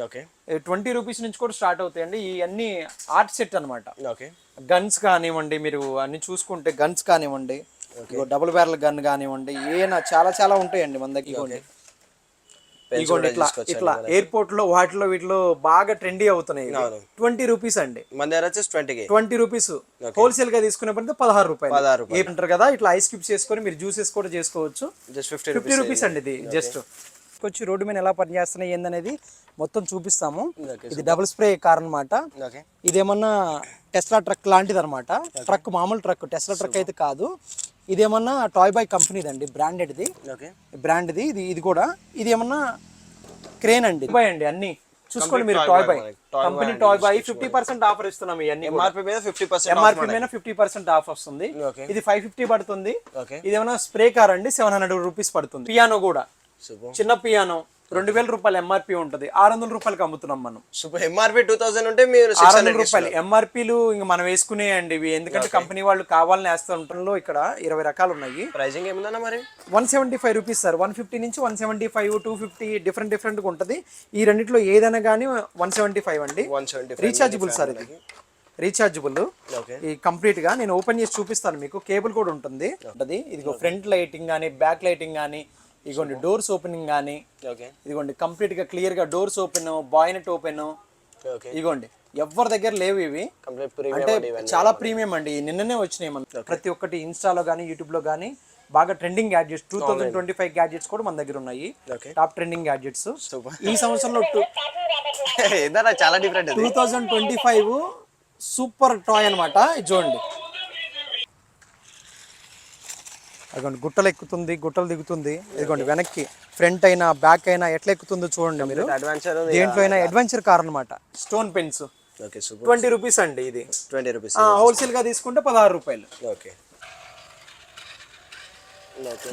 Okay. 20 rupees నుంచి కూడా start అవుతాయండి. ఇవన్నీ ఆర్ట్ సెట్ అనమాట. ఓకే. గన్స్ కానివ్వండి, మీరు అన్ని చూసుకుంటే గన్స్ కానివ్వండి, డబుల్ బ్యారల్ గన్ కానివ్వండి, ఏమైనా చాలా చాలా ఉంటాయండి మన దగ్గర. ఇగోండి ఇట్లా ఇట్లా ఎయిర్పోర్ట్ లో వాటిలో వీటిలో బాగా ట్రెండీ అవుతున్నాయి. 20 రూపీస్ అండి. మన దగ్గర వచ్చేసి 20 రూపీస్. హోల్సేల్ గా తీసుకునే పడితే 16 రూపాయలు ఏమంటారు కదా. ఇట్లా ఐస్ క్యూబ్స్ చేసుకొని మీరు జ్యూసెస్ కూడా చేసుకోవచ్చు. జస్ట్ 50 రూపీస్ అండి ఇది. జస్ట్ వచ్చి రోడ్డు మీద ఎలా పనిచేస్తున్నాయి ఏందనేది మొత్తం చూపిస్తాము. ఇది డబుల్ స్ప్రే కార్ అనమాట. ఇదేమన్నా టెస్లా ట్రక్ లాంటిది అనమాట. ట్రక్ మామూలు ట్రక్, టెస్లా ట్రక్ అయితే కాదు. ఇదేమన్నా టాయ్ బాయ్ కంపెనీది అండి, బ్రాండెడ్ది. బ్రాండ్ది ఇది కూడా. ఇది ఏమన్నా క్రేన్ అండి. బాయ్ అండి అన్ని చూసుకోండి మీరు. Toy boy company, toy boy 50% offer ఇస్తున్నాం. ఇవన్నీ ఎంఆర్పీ మీద 50%, ఎంఆర్పీ మీద 50% ఆఫ్ వస్తుంది. ఇది 550 పడుతుంది. ఇది ఏమన్నా స్ప్రే కార్ అండి, 700 రూపీస్ పడుతుంది. పియానో కూడా చిన్న పియానో 2000 రూపాయలు ఎంఆర్పీ ఉంటుంది. 600 రూపాయలకి అమ్ముతున్నాం మనం. ఎంఆర్పీ 2000 ఉంటే మీరు 600 రూపాయలు ఎంఆర్పీలు ఇంకా మనం వేసుకునేయండి ఇవి. ఎందుకంటే కంపెనీ వాళ్ళు కావాలని వేస్తూ ఉంటారు. ఇక్కడ 20 రకాలు ఉన్నాయి. ప్రైజింగ్ ఏముందన్నా మరి? 175 రూపీస్ సార్. 150 నుంచి 175, 250 డిఫరెంట్ గా ఉంటుంది. ఈ రెండిట్లో ఏదైనా కానీ 175 అండి. రీఛార్జబుల్ సార్ ఇది. రీఛార్జబుల్ ఈ కంప్లీట్ గా. నేను ఓపెన్ చేసి చూపిస్తాను మీకు. కేబుల్ కూడా ఉంటుంది. ఇదిగో ఫ్రంట్ లైటింగ్ కానీ, బ్యాక్ లైటింగ్ కానీ, ఇదిగోండి డోర్స్ ఓపెనింగ్ కానీ, ఇదిగోండి కంప్లీట్ గా క్లియర్ గా డోర్స్ ఓపెన్, బాయ్నెట్ ఓపెన్. ఇదిగోండి ఎవరి దగ్గర లేవు ఇవి. అంటే చాలా ప్రీమియం అండి. నిన్ననే వచ్చినాయి మన. ప్రతి ఒక్కటి ఇన్స్టాలో కానీ, యూట్యూబ్ లో కానీ బాగా ట్రెండింగ్ గ్యాడ్జెట్స్. 2025 గ్యాడ్జెట్స్ కూడా మన దగ్గర ఉన్నాయి. టాప్ ట్రెండింగ్ గ్యాడ్జెట్స్ ఈ సంవత్సరంలో. చాలా డిఫరెంట్. 2025 సూపర్ టాయ్ అనమాట. ఇది చూడండి. అదిగోండి గుట్టలు ఎక్కుతుంది, గుట్టలు దిగుతుంది. ఇదిగోండి వెనక్కి ఫ్రంట్ అయినా బ్యాక్ అయినా ఎట్లా ఎక్కుతుందో చూడండి మీరు. దేంట్లో అయినా అడ్వెంచర్ కార్ అనమాట. స్టోన్ పెన్స్ 20 రూపీస్ అండి. ఇది 20 రూపీస్. హోల్సేల్ గా తీసుకుంటే 16 రూపాయలు.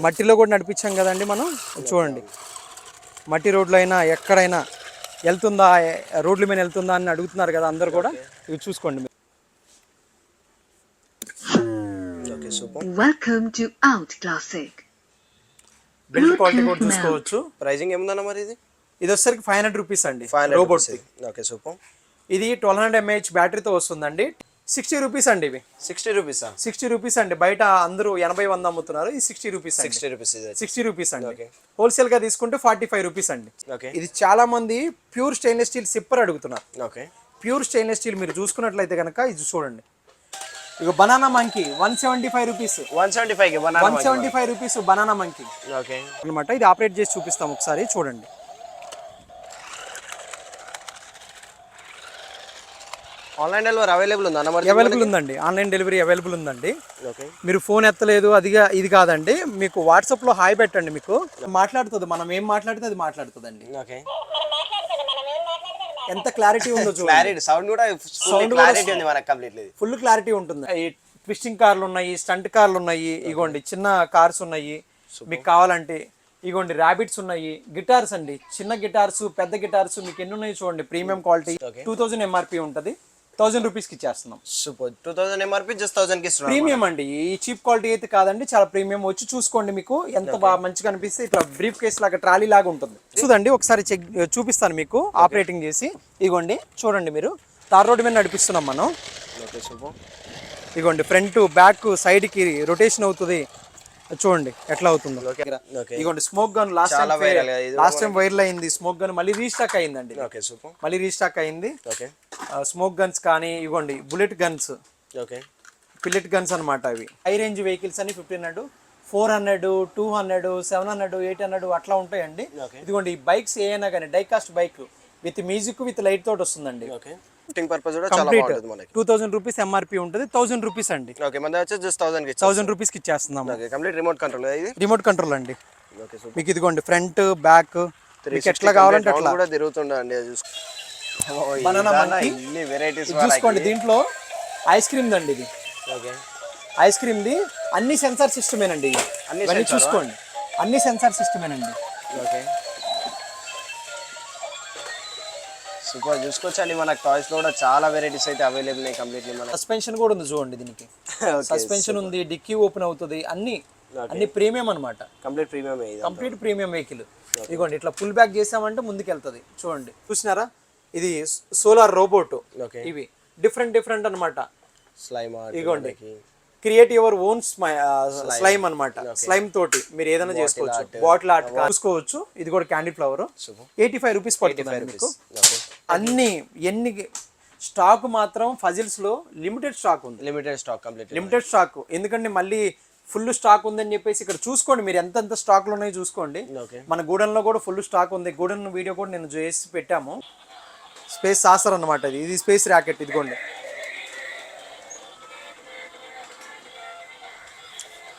మట్టిలో కూడా నడిపించాం కదండి మనం. చూడండి మట్టి రోడ్లో అయినా ఎక్కడైనా వెళ్తుందా, రోడ్ల మీద వెళ్తుందా అని అడుగుతున్నారు కదా అందరు కూడా. ఇవి చూసుకోండి. Welcome to Out Classic. Build quality కూడా చూసుకోవచ్చు. ప్రైజింగ్ ఏముందన్న మరి? ఇది వచ్చేసరికి 500 రూపీస్ అండి. రోబోట్. ఇది 1200 mAh బ్యాటరీతో వస్తుందండి. 60 రూపీస్ అండి ఇవి. 60 రూపీసా? 60 రూపీస్ అండి. బయట అందరూ 80-100 అమ్ముతున్నారు. ఇది 60 రూపీస్. 60 రూపీస్ అండి. హోల్సేల్ గా తీసుకుంటే 45 రూపీస్ అండి. ఇది చాలా మంది ప్యూర్ స్టెయిన్లెస్ స్టీల్ సిప్పర్ అడుగుతున్నారు. ప్యూర్ స్టెయిన్లెస్ స్టీల్ మీరు చూసుకున్నట్లయితే కనుక ఇది చూడండి. ఇక banana monkey 175 rupees. 175 rupees banana monkey అనమాట. ఇది ఆపరేట్ చేసి చూపిస్తాం ఒకసారి చూడండి. ఆన్లైన్ డెలివరీ అవైలబుల్ ఉందా? అవైలబుల్ ఉందండి. ఆన్లైన్ డెలివరీ అవైలబుల్ ఉందండి. మీరు ఫోన్ ఎత్తలేదు ఇది కాదండి. మీకు వాట్సాప్ లో హాయ్ పెట్టండి. మీకు మాట్లాడుతుంది. మనం ఏం మాట్లాడితే అది మాట్లాడుతుందండి. ఎంత క్లారిటీ ఉందో చూడండి. సౌండ్ కూడా ఫుల్ క్లారిటీ ఉంటుంది. ఈ ట్విస్టింగ్ కార్లు ఉన్నాయి, స్టంట్ కార్లు ఉన్నాయి. ఇగోండి చిన్న కార్స్ ఉన్నాయి మీకు కావాలంటే. ఇగోండి ర్యాబిట్స్ ఉన్నాయి. గిటార్స్ అండి, చిన్న గిటార్స్, పెద్ద గిటార్స్ మీకు ఎన్ని ఉన్నాయి చూడండి. Premium quality. 2000 ఎంఆర్పీ ఉంటుంది. 1000 రూపీస్ కి ఇచ్చేస్తున్నాం. సూపర్. 2000 ఎంఆర్పీ జస్ట్ 1000 కి ఇస్తున్నాం. ప్రీమియం అండి. ఈ చీప్ క్వాలిటీ అయితే కాదండి, చాలా ప్రీమియం. వచ్చి చూసుకోండి. మీకు ఎంత బాగా మంచిగా అనిపిస్తే ఇట్లా బ్రీఫ్ కేస్ లాగా, ట్రాలీ లాగా ఉంటుంది. చూడండి ఒకసారి చూపిస్తాను మీకు ఆపరేటింగ్ చేసి. ఇగోండి చూడండి మీరు. తార్ రోడ్డు మీద నడిపిస్తున్నాం మనం. ఇగోండి ఫ్రంట్ బ్యాక్ సైడ్ కి రొటేషన్ అవుతుంది. చూడండి ఎట్లా అవుతుందో. ఇగోండి smoke gun last time viral అయింది. స్మోక్ గన్ మళ్ళీ రీస్టాక్ అయిందండి. మళ్ళీ రీస్టాక్ అయింది. స్మోక్ గన్స్ కానీ, ఇగోండి బుల్లెట్ గన్స్, పిల్లెట్ గన్స్ అనమాట. ఇవి హై రేంజ్ వెహికల్స్ అని 1500, 400, 200, 700, 800 అట్లా ఉంటాయండి. ఇదిగోండి ఈ బైక్స్ ఏమైనా కానీ diecast bike with music with light తోటి వస్తుందండి. పర్పస్ కూడా చాలా బాగుంటుంది మనకి. 2000 రూపీస్ ఎంఆర్పీ ఉంటుంది. 1000 రూపీస్ అండి. మన దగ్గర జస్ట్ 1000 రూపీస్ కి ఇచ్చేస్తున్నాం. Complete remote control. ఇది రిమోట్ కంట్రోల్ అండి. మీకు ఇదిగోండి ఫ్రంట్ బ్యాక్ మీకు ఎట్లా కావాలంటే అట్లా కూడా తిరుగుతుండండి. బనానా మంకీ చూసుకోండి. దీంట్లో ఐస్ క్రీమ్ దండి ఇది. ఐస్ క్రీమ్ ది అన్ని సెన్సార్ సిస్టమేనండి. అన్ని చూసుకోండి, అన్ని సెన్సార్ సిస్టమేనండి. సూపర్. చూసుకోవచ్చండి మనకు టాయ్స్ లో కూడా చాలా వెరైటీస్ అయితే అవైలబుల్ ఉన్నాయి. కంప్లీట్లీ మన సస్పెన్షన్ కూడా ఉంది చూడండి. దీనికి సస్పెన్షన్ ఉంది, డిక్కీ ఓపెన్ అవుతుంది. అన్ని ప్రీమియం అనమాట. Complete premium vehicle. ఇదిగోండి ఇట్లా పుల్ బ్యాక్ చేసామంటే ముందుకు వెళ్తుంది చూడండి. చూసినారా, ఇది సోలార్ రోబోట్. ఓకే. ఇవి డిఫరెంట్ అన్నమాట. స్లైమ్ ఇదిగోండి క్రియేట్ యువర్ ఓన్ స్లైమ్ అన్నమాట. స్లైమ్ తోటి మీరు ఏదైనా చేసుకోవచ్చు. బాటిల్ ఆర్ట్ చూసుకోవచ్చు. ఇది కూడా క్యాండీ ఫ్లవర్ 85 రూపీస్ పడుతుంది మీకు. అన్ని ఎన్ని స్టాక్ మాత్రం ఫజిల్స్ లో లిమిటెడ్ స్టాక్ ఉంది. లిమిటెడ్ స్టాక్ ఎందుకంటే మళ్ళీ ఫుల్ స్టాక్ ఉందని చెప్పేసి ఇక్కడ చూసుకోండి. మీరు ఎంత స్టాక్ లో ఉన్నాయో చూసుకోండి. మన గూడెంలో కూడా ఫుల్ స్టాక్ ఉంది. గూడెన్ వీడియో కూడా నేను చేసి పెట్టాము. స్పేస్ సాసర్ అన్నమాట. ఇది స్పేస్ ర్యాకెట్. ఇదిగోండి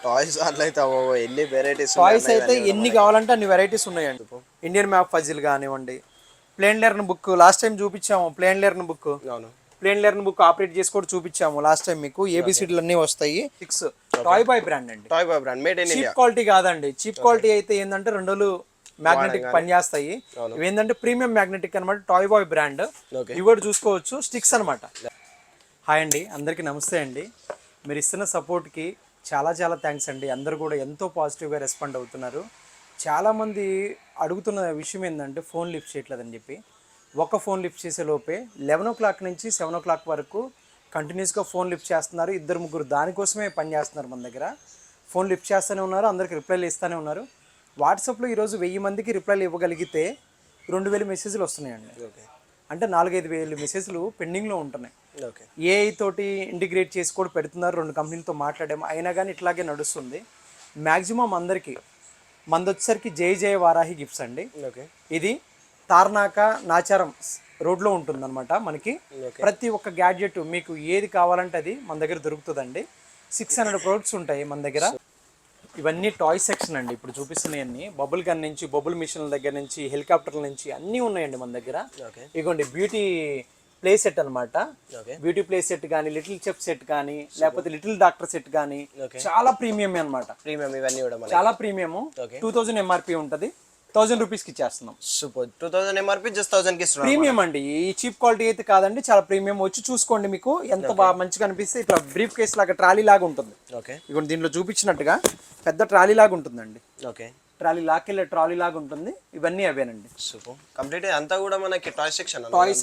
టాయ్స్ అట్లయితే ఎన్ని వెరైటీస్ టాయ్స్ అయితే ఎన్ని కావాలంటే అన్ని వెరైటీస్ ఉన్నాయండి. ఇండియన్ మ్యాప్ ఫజిల్ కానివ్వండి, plane learn book last time చూపించాము. ప్లేన్ లెర్న్ బుక్ ఆపరేట్ చేసి కూడా చూపించాము లాస్ట్ టైం మీకు. ఏబిసిడీలు అన్ని వస్తాయి. 6 టాయ్ బాయ్ బ్రాండ్ అండి. మేడ్ ఇన్ చీప్ క్వాలిటీ కాదండి. చీప్ క్వాలిటీ అయితే ఏంటంటే 2 రోజులు మ్యాగ్నెటిక్ పనిచేస్తాయి. ఇవి ఏంటంటే ప్రీమియం మ్యాగ్నెటిక్ అనమాట. Toy boy brand. ఇవి కూడా చూసుకోవచ్చు. స్టిక్స్ అనమాట. హాయ్ అండి, అందరికీ నమస్తే అండి. మీరు ఇస్తున్న సపోర్ట్కి చాలా థ్యాంక్స్ అండి. అందరూ కూడా ఎంతో పాజిటివ్గా రెస్పాండ్ అవుతున్నారు. చాలామంది అడుగుతున్న విషయం ఏంటంటే ఫోన్ లిఫ్ట్ చేయట్లేదని చెప్పి. ఒక ఫోన్ లిఫ్ట్ చేసే లోపే 11 o'clock నుంచి 7 o'clock వరకు కంటిన్యూస్గా ఫోన్ లిఫ్ట్ చేస్తున్నారు. 2-3 దానికోసమే పని చేస్తున్నారు మన దగ్గర. ఫోన్ లిఫ్ట్ చేస్తూనే ఉన్నారు. అందరికి రిప్లైలు ఇస్తూనే ఉన్నారు. వాట్సాప్లో ఈరోజు 1000 మందికి రిప్లైలు ఇవ్వగలిగితే 2000 మెసేజ్లు వస్తున్నాయండి. అంటే 4-5 మెసేజ్లు పెండింగ్లో ఉంటున్నాయి. ఏఐ తోటి ఇంటిగ్రేట్ చేసి కూడా పెడుతున్నారు. 2 కంపెనీలతో మాట్లాడాము. అయినా కానీ ఇట్లాగే నడుస్తుంది. మ్యాక్సిమం అందరికీ మంది వచ్చేసరికి జై వారాహి గిఫ్ట్స్ అండి. ఇది తార్నాక నాచారం రోడ్లో ఉంటుందన్నమాట. మనకి ప్రతి ఒక్క గ్యాడ్జెట్ మీకు ఏది కావాలంటే అది మన దగ్గర దొరుకుతుందండి. 600 ప్రొడక్ట్స్ ఉంటాయి మన దగ్గర. ఇవన్నీ టాయ్ సెక్షన్ అండి. ఇప్పుడు చూపిస్తున్నాయన్నీ బబుల్ గన్ నుంచి, బబుల్ మిషన్ల దగ్గర నుంచి, హెలికాప్టర్ల నుంచి అన్నీ ఉన్నాయండి మన దగ్గర. ఇదిగోండి బ్యూటీ ప్లే సెట్ అనమాట. బ్యూటీ ప్లే సెట్ కానీ, లిటిల్ చెఫ్ సెట్ కానీ, లేకపోతే లిటిల్ డాక్టర్ సెట్ కానీ చాలా ప్రీమియం అనమాట. ఇవన్నీ కూడా చాలా ప్రీమియం. 2000 ఎంఆర్పి ఉంటుంది. 1000 రూపీస్కి ఇచ్చేస్తున్నాం. సూపర్. 2000 ఎంఆర్పి జస్ట్ 1000 కి ఇస్తున్నాం. ప్రీమియం అండి. ఈ చీప్ క్వాలిటీ అయితే కాదండి, చాలా ప్రీమియం. వచ్చి చూసుకోండి. మీకు ఎంత బాగా మంచిగా అనిపిస్తే ఇట్లా బ్రీఫ్ కేస్ లాగా ట్రాలీ లాగా ఉంటుంది. ఇక దీంట్లో చూపించినట్టుగా పెద్ద ట్రాలీ లాగా ఉంటుందండి. ట్రాలీ లాకెళ్ళే ట్రాలీ లాగా ఉంటుంది. ఇవన్నీ అవేనండి. సూపర్. కంప్లీట్ అంతా కూడా మనకి టాయ్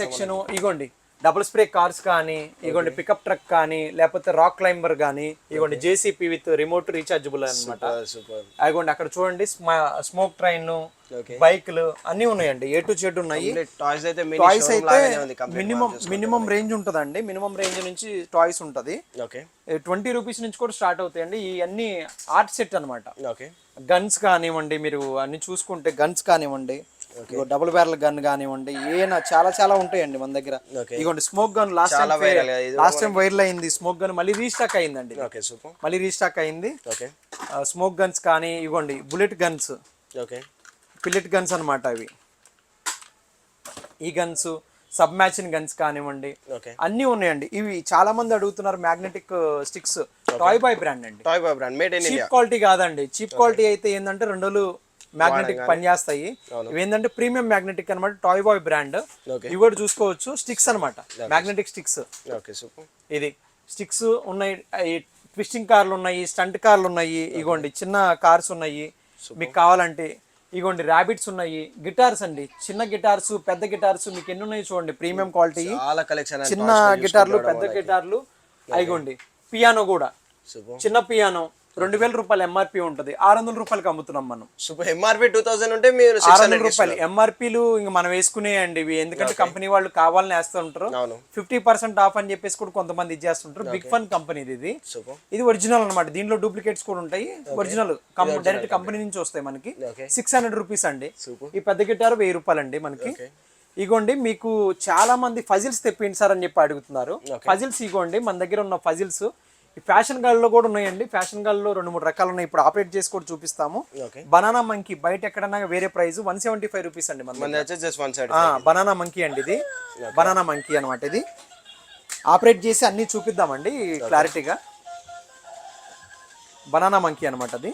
సెక్షన్. ఇగోండి డబుల్ స్ప్రే కార్స్ కానీ, ఇగోండి పికప్ ట్రక్ కానీ, లేకపోతే రాక్ క్లైంబర్ కానీ, ఇగోండి జేసీపీ విత్ రిమోట్ రీఛార్జబుల్ అనమాట. అదిగోండి అక్కడ చూడండి స్మోక్ ట్రైన్, బైక్లు అన్ని ఉన్నాయండి. A to Z ఉన్నాయి. టాయ్స్ అయితే మినిమం రేంజ్ ఉంటుందండి. మినిమం రేంజ్ నుంచి టాయ్స్ ఉంటుంది. 20 రూపీస్ నుంచి కూడా స్టార్ట్ అవుతాయండి. ఈ అన్ని ఆర్ట్ సెట్ అనమాట. గన్స్ కానివ్వండి, మీరు అన్ని చూసుకుంటే గన్స్ కానివ్వండి, డబుల్ బ్యారల్ గన్ కానివ్వండి, ఏనా చాలా ఉంటాయండి మన దగ్గర. ఇదిగోండి smoke gun last time viral అయింది. స్మోక్ గన్ మళ్ళీ రీస్టాక్ అయిందండి. మళ్ళీ రీస్టాక్ అయింది. స్మోక్ గన్స్ కానీ, ఇవ్వండి బుల్లెట్ గన్స్, పిల్లెట్ గన్స్ అనమాట. అవి ఈ గన్స్ సబ్ మ్యాచింగ్ గన్స్ కానివ్వండి అన్నీ ఉన్నాయండి. ఇవి చాలా మంది అడుగుతున్నారు. Magnetic sticks toy boy brand అండి. చీప్ క్వాలిటీ కాదండి. చీప్ క్వాలిటీ అయితే ఏంటంటే 2 రోజులు మ్యాగ్నెటిక్ పనిచేస్తాయి. ఇవి ఏంటంటే ప్రీమియం మ్యాగ్నెటిక్ అనమాట. Toy boy brand. ఇవి కూడా చూసుకోవచ్చు. స్టిక్స్ అనమాట. Magnetic sticks. ఇది స్టిక్స్ ఉన్నాయి. ట్విస్టింగ్ కార్లు ఉన్నాయి, స్టంట్ కార్లు ఉన్నాయి. ఇగోండి చిన్న కార్స్ ఉన్నాయి. మీకు కావాలంటే ఇగోండి ర్యాబిట్స్ ఉన్నాయి. గిటార్స్ అండి. చిన్న గిటార్స్, పెద్ద గిటార్స్ మీకు ఎన్ని ఉన్నాయి చూడండి. ప్రీమియం క్వాలిటీ చిన్న గిటార్లు, పెద్ద గిటార్లు. అయిగోండి పియానో కూడా. చిన్న పియానో 2000 రూపాయలు ఎంఆర్పి ఉంటుంది. 600 రూపాయలకి అమ్ముతున్నాం మనం. ఎంఆర్పి 2000 ఉంటే మీరు 600 రూపాయలు ఎంఆర్పీలు ఇంక మనం వేసుకునేయండి ఇవి. ఎందుకంటే కంపెనీ వాళ్ళు కావాలని వేస్తూ ఉంటారు. 50% ఆఫ్ అని చెప్పేసి కూడా కొంతమంది ఇచ్చేస్తుంటారు. బిగ్ ఫన్ కంపెనీ ఇది. ఇది ఒరిజినల్ అనమాట. దీంట్లో డూప్లికేట్స్ కూడా ఉంటాయి. ఒరిజినల్ డైరెక్ట్ కంపెనీ నుంచి వస్తాయి మనకి. 600 రూపీస్ అండి. ఈ పెద్ద గిటార్ 1000 రూపాయలు అండి మనకి. ఇగోండి మీకు చాలా మంది ఫజిల్స్ తెప్పిండి సార్ అని చెప్పి అడుగుతున్నారు. ఫజిల్స్ ఇగోండి మన దగ్గర ఉన్న ఫజిల్స్ ఈ ఫ్యాషన్ గాల్లో కూడా ఉన్నాయండి. ఫ్యాషన్ గాల్లో 2-3 రకాలు ఉన్నాయి. ఇప్పుడు ఆపరేట్ చేసి కూడా చూపిస్తాము. బనానా మంకీ బయట ఎక్కడన్నా వేరే ప్రైస్ 175 రూపీస్ అండి. బనానా మంకీ అండి. ఇది బనానా మంకీ అనమాట. ఇది ఆపరేట్ చేసి అన్ని చూపిద్దామండి క్లారిటీగా. బనానా మంకీ అనమాట అది.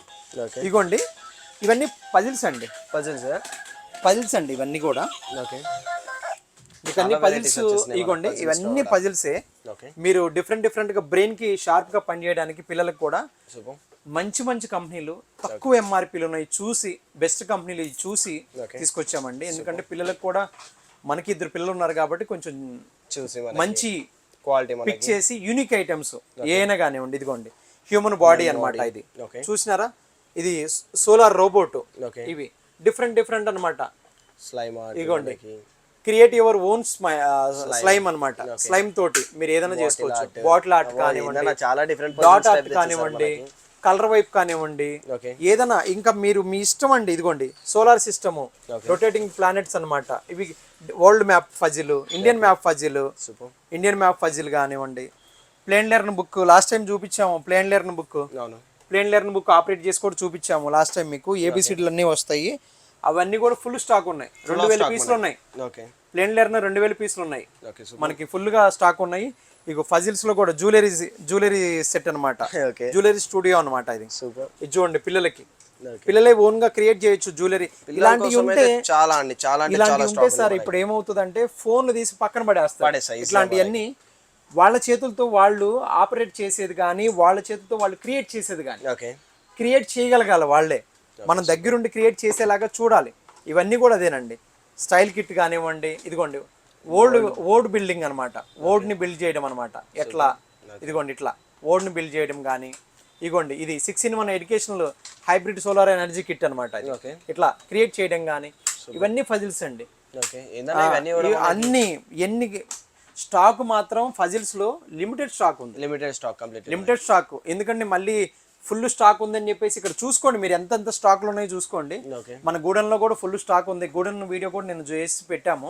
ఇగోండి ఇవన్నీ పజిల్స్ అండి. పజిల్స్ అండి ఇవన్నీ కూడా. ఇవన్నీ పజిల్స్. ఇగోండి ఇవన్నీ పజిల్సే. మీరు డిఫరెంట్ గా బ్రెయిన్ కి షార్ప్ గా పనిచేయడానికి పిల్లలకు కూడా మంచి మంచి కంపెనీలు తక్కువ ఎంఆర్పీలు ఉన్నాయి చూసి బెస్ట్ కంపెనీలు చూసి తీసుకొచ్చామండి. ఎందుకంటే పిల్లలకు కూడా మనకి 2 పిల్లలు ఉన్నారు కాబట్టి కొంచెం చూసి మంచి క్వాలిటీ పిక్ చేసి యూనిక్ ఐటమ్స్ ఏమైనా కానివ్వండి. ఇదిగోండి హ్యూమన్ బాడీ అన్నమాట. ఇది చూసినారా, ఇది సోలార్ రోబోట్. ఇవి డిఫరెంట్ అన్నమాట. స్లైమ్ ఇదిగోండి క్రియేట్ యువర్ ఓన్ స్లైమ్ అన్నమాట. స్లైమ్ తోటి మీరు ఏదైనా చేసుకోవచ్చు. బాటిల్ ఆర్ట్ కానివ్వండి, చాలా డిఫరెంట్ డాట్ ఆర్ట్ కానివ్వండి, కలర్ వైప్ కానివ్వండి, ఏదైనా ఇంకా మీరు మీ ఇష్టం అండి. ఇదిగోండి సోలార్ సిస్టమ్, రొటేటింగ్ ప్లానెట్స్ అన్నమాట. ఇవి world map puzzle, Indian map puzzle కానివ్వండి, plane learn book last time చూపించాము. ప్లేన్ లెర్న్ బుక్ ఆపరేట్ చేసి కూడా చూపించాము లాస్ట్ టైం మీకు. ఏబిసిడీలు అన్నీ వస్తాయి. అవన్నీ కూడా ఫుల్ స్టాక్ ఉన్నాయి. 2000 పీసులు ఉన్నాయి. ప్లేన్ లెర్నర్ 2000 పీసులు ఉన్నాయి మనకి, ఫుల్ గా స్టాక్ ఉన్నాయి. ఇక ఫజిల్స్ లో కూడా జ్యువెలరీ సెట్ అన్నమాట. జ్యువెలరీ స్టూడియో అన్నమాట. ఇది చూడండి, పిల్లలే ఓన్ గా క్రియేట్ చేయొచ్చు జ్యువెలరీ. ఇలాంటివి ఉంటే ఇలాంటివి ఉంటే సార్ ఇప్పుడు ఏమవుతుందంటే ఫోన్లు తీసి పక్కన పడేస్తారు. ఇట్లాంటివన్నీ వాళ్ళ చేతులతో వాళ్ళు ఆపరేట్ చేసేది కానీ, వాళ్ళ చేతులతో వాళ్ళు క్రియేట్ చేసేది కానీ, క్రియేట్ చేయగలగాలి వాళ్ళే. మనం దగ్గరుండి క్రియేట్ చేసేలాగా చూడాలి. ఇవన్నీ కూడా అదేనండి. స్టైల్ కిట్ కానివ్వండి, ఇదిగోండి ఓల్డ్ బిల్డింగ్ అనమాట. ఓల్డ్ని బిల్డ్ చేయడం అనమాట. ఎట్లా ఇదిగోండి ఇట్లా ఓల్డ్ని బిల్డ్ చేయడం కానీ, ఇదిగోండి ఇది 6-in-1 educational hybrid solar energy kit అనమాట. ఇట్లా క్రియేట్ చేయడం కానీ, ఇవన్నీ ఫజిల్స్ అండి. అన్ని ఎన్ని స్టాక్ మాత్రం ఫజిల్స్ లో లిమిటెడ్ స్టాక్. ఎందుకంటే మళ్ళీ ఫుల్ స్టాక్ ఉందని చెప్పేసి ఇక్కడ చూసుకోండి, మీరు ఎంత స్టాక్లు ఉన్నాయో చూసుకోండి. మన గూడెంలో కూడా ఫుల్ స్టాక్ ఉంది. గూడెం వీడియో కూడా నేను చేసి పెట్టాము.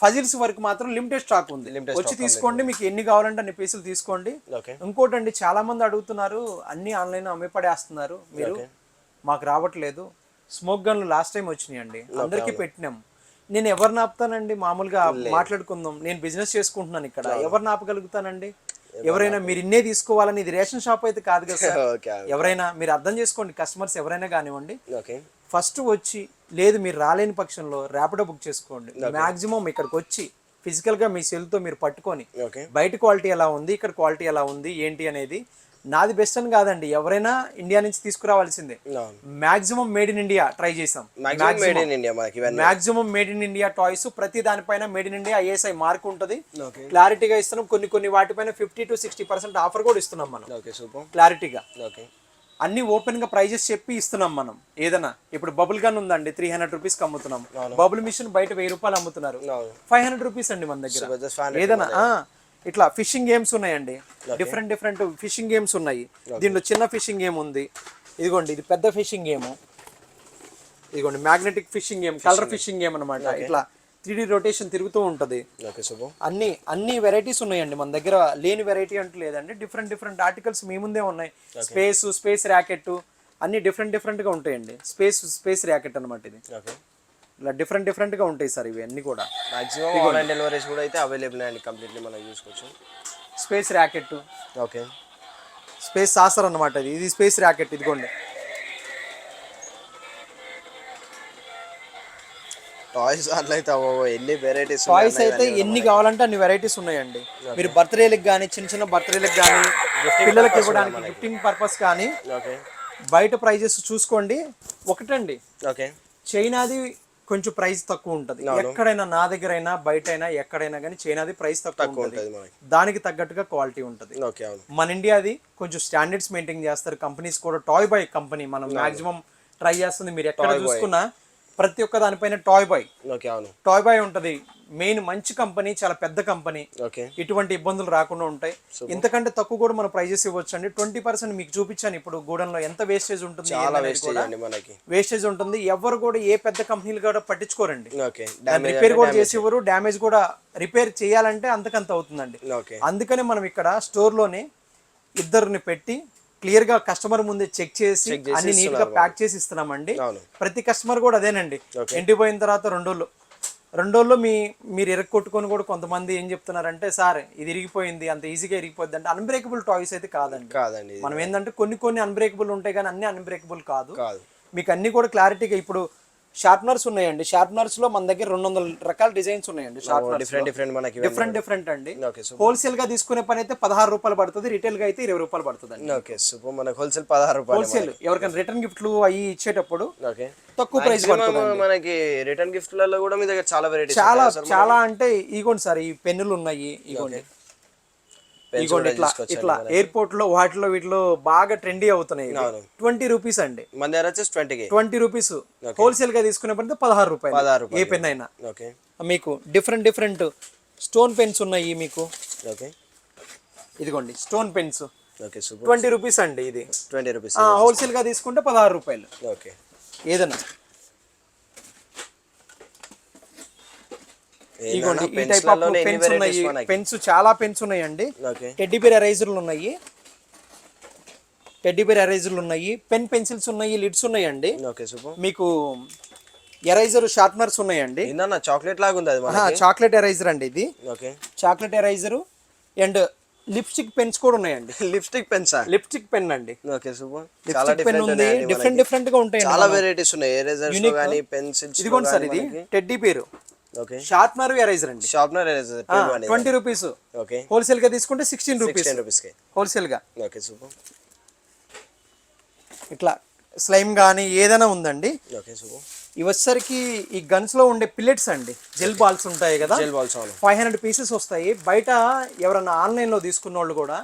ఫజిల్స్ వరకు మాత్రం లిమిటెడ్ స్టాక్ ఉంది. వచ్చి తీసుకోండి, మీకు ఎన్ని కావాలంటే అన్ని పీసులు తీసుకోండి. ఇంకోటండి, చాలా మంది అడుగుతున్నారు అన్ని ఆన్లైన్ అమ్మిపడేస్తున్నారు మీరు, మాకు రావట్లేదు. స్మోక్ గన్లు లాస్ట్ టైం వచ్చినాయండి, అందరికీ పెట్టినాం. నేను ఎవరిని ఆపుతానండి? మామూలుగా మాట్లాడుకుందాం, నేను బిజినెస్ చేసుకుంటున్నాను ఇక్కడ, ఎవరిని ఆపగలుగుతానండి? ఎవరైనా మీరు ఇన్నే తీసుకోవాలని, ఇది రేషన్ షాప్ అయితే కాదు కదా సార్. ఎవరైనా మీరు అర్థం చేసుకోండి, కస్టమర్స్ ఎవరైనా కానివ్వండి, ఫస్ట్ వచ్చి లేదు మీరు రాలేని పక్షంలో ర్యాపిడో బుక్ చేసుకోండి. మాక్సిమం ఇక్కడికి వచ్చి ఫిజికల్ గా మీ సెల్తో మీరు పట్టుకొని బయట క్వాలిటీ ఎలా ఉంది, ఇక్కడ క్వాలిటీ ఎలా ఉంది ఏంటి అనేది, నాది బెస్ట్ అని కాదండి, ఎవరైనా ఇండియా నుంచి తీసుకురావాల్సిందే. Maximum made in India try చేసాం. Maximum made in India toys, ప్రతి దానిపైన made in India ISI mark ఉంటుంది. క్లారిటీగా ఇస్తున్నాం. కొన్ని వాటిపైన 50 to 60% ఆఫర్ కూడా ఇస్తున్నాం మనం. క్లారిటీగా అన్ని ఓపెన్ గా ప్రైజెస్ చెప్పి ఇస్తున్నాం మనం. ఏదైనా ఇప్పుడు బబుల్ గన్ ఉందండి, 300 రూపీస్కి అమ్ముతున్నాం. బబుల్ మిషన్ బయట 1000 రూపాయలు అమ్ముతున్నారు, 500 రూపీస్ అండి మన దగ్గర. ఏదైనా ఇట్లా ఫిషింగ్ గేమ్స్ ఉన్నాయండి, డిఫరెంట్ ఫిషింగ్ గేమ్స్ ఉన్నాయి. దీంట్లో చిన్న ఫిషింగ్ గేమ్ ఉంది. ఇదిగోండి ఇది పెద్ద ఫిషింగ్ గేమ్. ఇదిగోండి magnetic fishing game, colour fishing game అనమాట. ఇట్లా 3D రొటేషన్ తిరుగుతూ ఉంటుంది. అన్ని వెరైటీస్ ఉన్నాయండి మన దగ్గర, లేని వెరైటీ అంటూ లేదండి. డిఫరెంట్ ఆర్టికల్స్ మీ ముందే ఉన్నాయి. స్పేస్ ర్యాకెట్ అన్ని డిఫరెంట్ గా ఉంటాయండి. స్పేస్ ర్యాకెట్ అనమాట ఇది. ఇలా డిఫరెంట్ గా ఉంటాయి సార్ ఇవి అన్ని కూడా. మాక్సిమం ఆన్లైన్ డెలివరీస్ కూడా అయితే అవైలబుల్ అండి, కంప్లీట్లీ మనం చూసుకోవచ్చు. స్పేస్ ర్యాకెట్, స్పేస్ సాసర్ అన్నమాట. ఇది స్పేస్ ర్యాకెట్. ఇదిగోండి టాయ్స్ అట్లయితే ఎన్ని వెరైటీస్, టాయ్స్ అయితే ఎన్ని కావాలంటే అన్ని వెరైటీస్ ఉన్నాయండి. మీరు బర్త్డేలకు కానీ, చిన్న బర్త్డేలకు కానీ, పిల్లలకి ఇవ్వడానికి గిఫ్టింగ్ పర్పస్ కానీ, బయట ప్రైజెస్ చూసుకోండి. ఒకటండి, చైనాది కొంచెం ప్రైస్ తక్కువ ఉంటుంది. ఎక్కడైనా నా దగ్గర అయినా బయట అయినా ఎక్కడైనా కానీ చైనాది ప్రైస్ తక్కువ ఉంటుంది. దానికి తగ్గట్టుగా క్వాలిటీ ఉంటుంది. మన ఇండియాది కొంచెం స్టాండర్డ్స్ మెయింటైన్ చేస్తారు కంపెనీస్ కూడా. టాయ్ బాయ్ కంపెనీ మనం మాక్సిమం ట్రై చేస్తుంది. మీరు ఎక్కడ చూసుకున్నా ప్రతి ఒక్క దానిపైన టాయ్ బాయ్ ఉంటది. మెయిన్ మంచి కంపెనీ, చాలా పెద్ద కంపెనీ. ఇటువంటి ఇబ్బందులు రాకుండా ఉంటాయి. ఇంతకంటే తక్కువ కూడా మనం ప్రైజెస్ ఇవ్వచ్చు అండి. 20% మీకు చూపించాను ఇప్పుడు గూడెంలో ఎంత వేస్టేజ్ ఉంటుంది. వేస్టేజ్ ఉంటుంది. ఎవరు కూడా ఏ పెద్ద కంపెనీలు కూడా పట్టించుకోరండి. రిపేర్ కూడా చేసేవారు, డ్యామేజ్ కూడా రిపేర్ చేయాలంటే అంతకంత అవుతుందండి. అందుకని మనం ఇక్కడ స్టోర్ లోనే ఇద్దరిని పెట్టి క్లియర్ గా కస్టమర్ ముందే చెక్ చేసి అన్ని నీట్ గా ప్యాక్ చేసి ఇస్తున్నామండి. ప్రతి కస్టమర్ కూడా అదేనండి. ఇంటికి పోయిన తర్వాత 2 రోజుల్లో మీరు ఎరగొట్టుకొని కూడా కొంతమంది ఏం చెప్తున్నారంటే, సార్ ఇది ఇరిగిపోయింది, అంత ఈజీగా ఇరిగిపోద్ది అంటే. అన్బ్రేకబుల్ టాయ్స్ అయితే కాదండి. మనం ఏంటంటే కొన్ని అన్బ్రేకబుల్ ఉంటాయి కానీ అన్ని అన్బ్రేకబుల్ కాదు. మీకు అన్ని కూడా క్లారిటీగా ఇప్పుడు షార్ప్నర్స్ ఉన్నాయండి. షార్ప్నర్స్ లో మన దగ్గర 200 రకాల డిజైన్స్ ఉన్నాయండి. డిఫరెంట్ మనకి డిఫరెంట్ అండి. Okay super. హోల్సేల్ గా తీసుకునే పని అయితే 16 రూపాయలు పడుతుంది, రిటైల్ గా అయితే 20 రూపాయలు పడుతుంది అండి. Okay super. మనకి హోల్సేల్ 16 రూపాయలు. హోల్సేల్ ఎవరికైనా రిటర్న్ గిఫ్ట్లు అవి ఇచ్చేటప్పుడు ఓకే తక్కువ ప్రైస్ పడుతుంది. మనకి రిటర్న్ గిఫ్ట్లలో కూడా మీ దగ్గర చాలా వెరైటీస్ చాలా అంటే ఇగోండి సార్, ఈ పెన్నులు ఉన్నాయి, ఇగోండి ఇట్లా ఎయిర్పోర్ట్ లో వాటిలో వీటిలో బాగా ట్రెండీ అవుతున్నాయి. 20 రూపీస్ అండి. మన దగ్గర వచ్చేసి 20 రూపీస్. హోల్సేల్ గా తీసుకునే పని 16 రూపాయలు ఏ పెన్ అయినా. మీకు డిఫరెంట్ స్టోన్ పెన్స్ ఉన్నాయి మీకు. ఇదిగోండి స్టోన్ పెన్స్ 20 రూపీస్ అండి. ఇది 20 రూపీస్. హోల్సేల్ గా తీసుకుంటే 16 రూపాయలు ఏదైనా. ఇదిగోండి ఈ టైప్ ఆఫ్ పెన్స్ ఉన్నాయి. పెన్స్ చాలా పెన్స్ ఉన్నాయండి. టెడ్డీ బేర్ ఎరైజర్లు ఉన్నాయి, పెన్ పెన్సిల్స్ ఉన్నాయి, లిడ్స్ ఉన్నాయండి. మీకు ఎరైజర్ షార్ప్నర్స్ ఉన్నాయండి. చాక్లెట్ లాగా ఉంది అది. చాక్లెట్ ఎరైజర్ అండి ఇది. Chocolate eraser and lipstick pens కూడా ఉన్నాయండి. లిప్స్టిక్ పెన్ అండి. చాలా పెన్ ఉంది. డిఫరెంట్ గా ఉంటాయి. చాలా వెరైటీస్ ఉన్నాయి. ఎరేజర్స్ గాని పెన్సిల్స్. ఇదిగోండి సార్, ఇది టెడ్డీ బేర్ షార్ప్నర్ ఎరైజర్ అండి. 20 రూపీస్. హోల్సేల్ గా తీసుకుంటే 16 రూపీస్ హోల్సేల్ గా. ఇట్లా స్లైమ్ గానీ ఏదైనా ఉందండి. ఇవి వచ్చేసరికి ఈ గన్స్ లో ఉండే పిల్లెట్స్ అండి. జెల్ బాల్స్ ఉంటాయి కదా, 500 పీసెస్ వస్తాయి. బయట ఎవరన్నా ఆన్లైన్ లో తీసుకున్న వాళ్ళు కూడా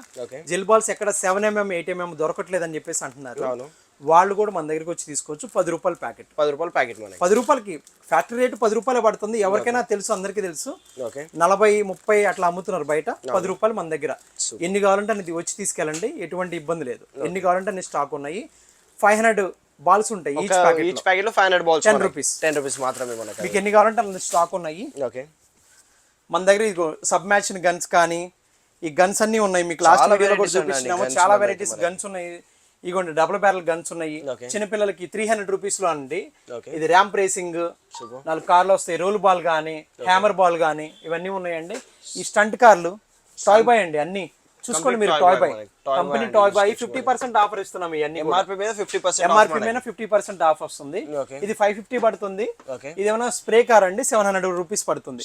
జెల్ బాల్స్ ఎక్కడ 7mm 8mm దొరకట్లేదు అని చెప్పేసి అంటున్నారు. వాళ్ళు కూడా మన దగ్గరికి వచ్చి తీసుకోవచ్చు. 10 రూపాయల ప్యాకెట్. 10 రూపాయలకి ఫ్యాక్టరీ రేటు 10 రూపాయలు పడుతుంది. ఎవరికైనా తెలుసు, అందరికీ తెలుసు. 40 30 అట్లా అమ్ముతున్నారు బయట. 10 రూపాయలు మన దగ్గర. ఎన్ని కావాలంటే అన్ని వచ్చి తీసుకెళ్ళండి, ఎటువంటి ఇబ్బంది లేదు. ఎన్ని కావాలంటే అన్ని స్టాక్ ఉన్నాయి. 500 బాల్స్ ఉంటాయి ఈచ్ ప్యాకెట్ లో. 500 బాల్స్ 10 రూపీస్ మాత్రమే మనకి. మీకు ఎన్ని కావాలంటే అన్ని స్టాక్ ఉన్నాయి మన దగ్గర. ఇదిగో సబ్ మ్యాచ్ గన్స్ కానీ ఈ గన్స్ అన్ని ఉన్నాయి. మీకు లాస్ట్ వీడియోలో కూడా చూపించినాము. చాలా వెరైటీస్ గన్స్ ఉన్నాయి. ఇగోండి డబుల్ బ్యారల్ గన్స్ ఉన్నాయి. చిన్నపిల్లలకి 300 రూపీస్ లో అండి. ఇది ర్యాంప్ రేసింగ్, 4 కార్లు వస్తాయి. రోల్ బాల్ గానీ, హ్యామర్ బాల్ గానీ ఇవన్నీ ఉన్నాయండి. ఈ స్టంట్ కార్లు, టాయ్ బాయ్ అండి. అన్ని చూసుకోండి మీరు. Toy boy company toy boy 50% offer ఇస్తున్నాం. ఇవన్నీ ఎంఆర్పీ మీద 50% ఆఫ్ వస్తుంది. ఇది 550 పడుతుంది. ఇది ఏమైనా స్ప్రే కార్ అండి, 700 రూపీస్ పడుతుంది.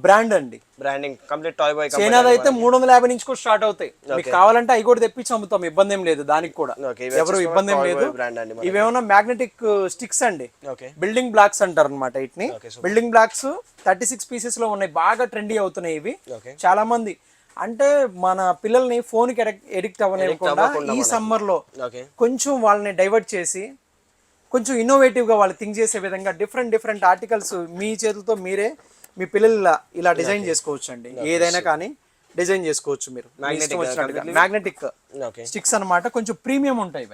బ్రాండ్ అండి. Branding complete toy boy. చైనాలో అయితే 350 నుంచి కూడా స్టార్ట్ అవుతాయి. మీకు కావాలంటే అవి కూడా తెప్పించి అమ్ముతాం. ఇబ్బంది ఏం లేదు దానికి కూడా. ఎవరు ఇబ్బంది ఏం లేదు. ఇవేమన్నా మ్యాగ్నెటిక్ స్టిక్స్ అండి. బిల్డింగ్ బ్లాక్స్ అంటారు అనమాట వీటిని. బిల్డింగ్ బ్లాక్స్ 36 పీసెస్ లో ఉన్నాయి. బాగా ట్రెండీ అవుతున్నాయి ఇవి. చాలా మంది అంటే మన పిల్లల్ని ఫోన్ కి ఎడిక్ట్ అవ్వలేకుండా ఈ సమ్మర్ లో కొంచెం వాళ్ళని డైవర్ట్ చేసి కొంచెం ఇన్నోవేటివ్ గా వాళ్ళు థింక్ చేసే విధంగా డిఫరెంట్ ఆర్టికల్స్ మీ చేతులతో మీరే మీ పిల్లలు ఇలా డిజైన్ చేసుకోవచ్చు అండి. ఏదైనా కానీ డిజైన్ చేసుకోవచ్చు మీరు. మ్యాగ్నెటిక్ స్టిక్స్ అన్నమాట. కొంచెం ప్రీమియం ఉంటాయి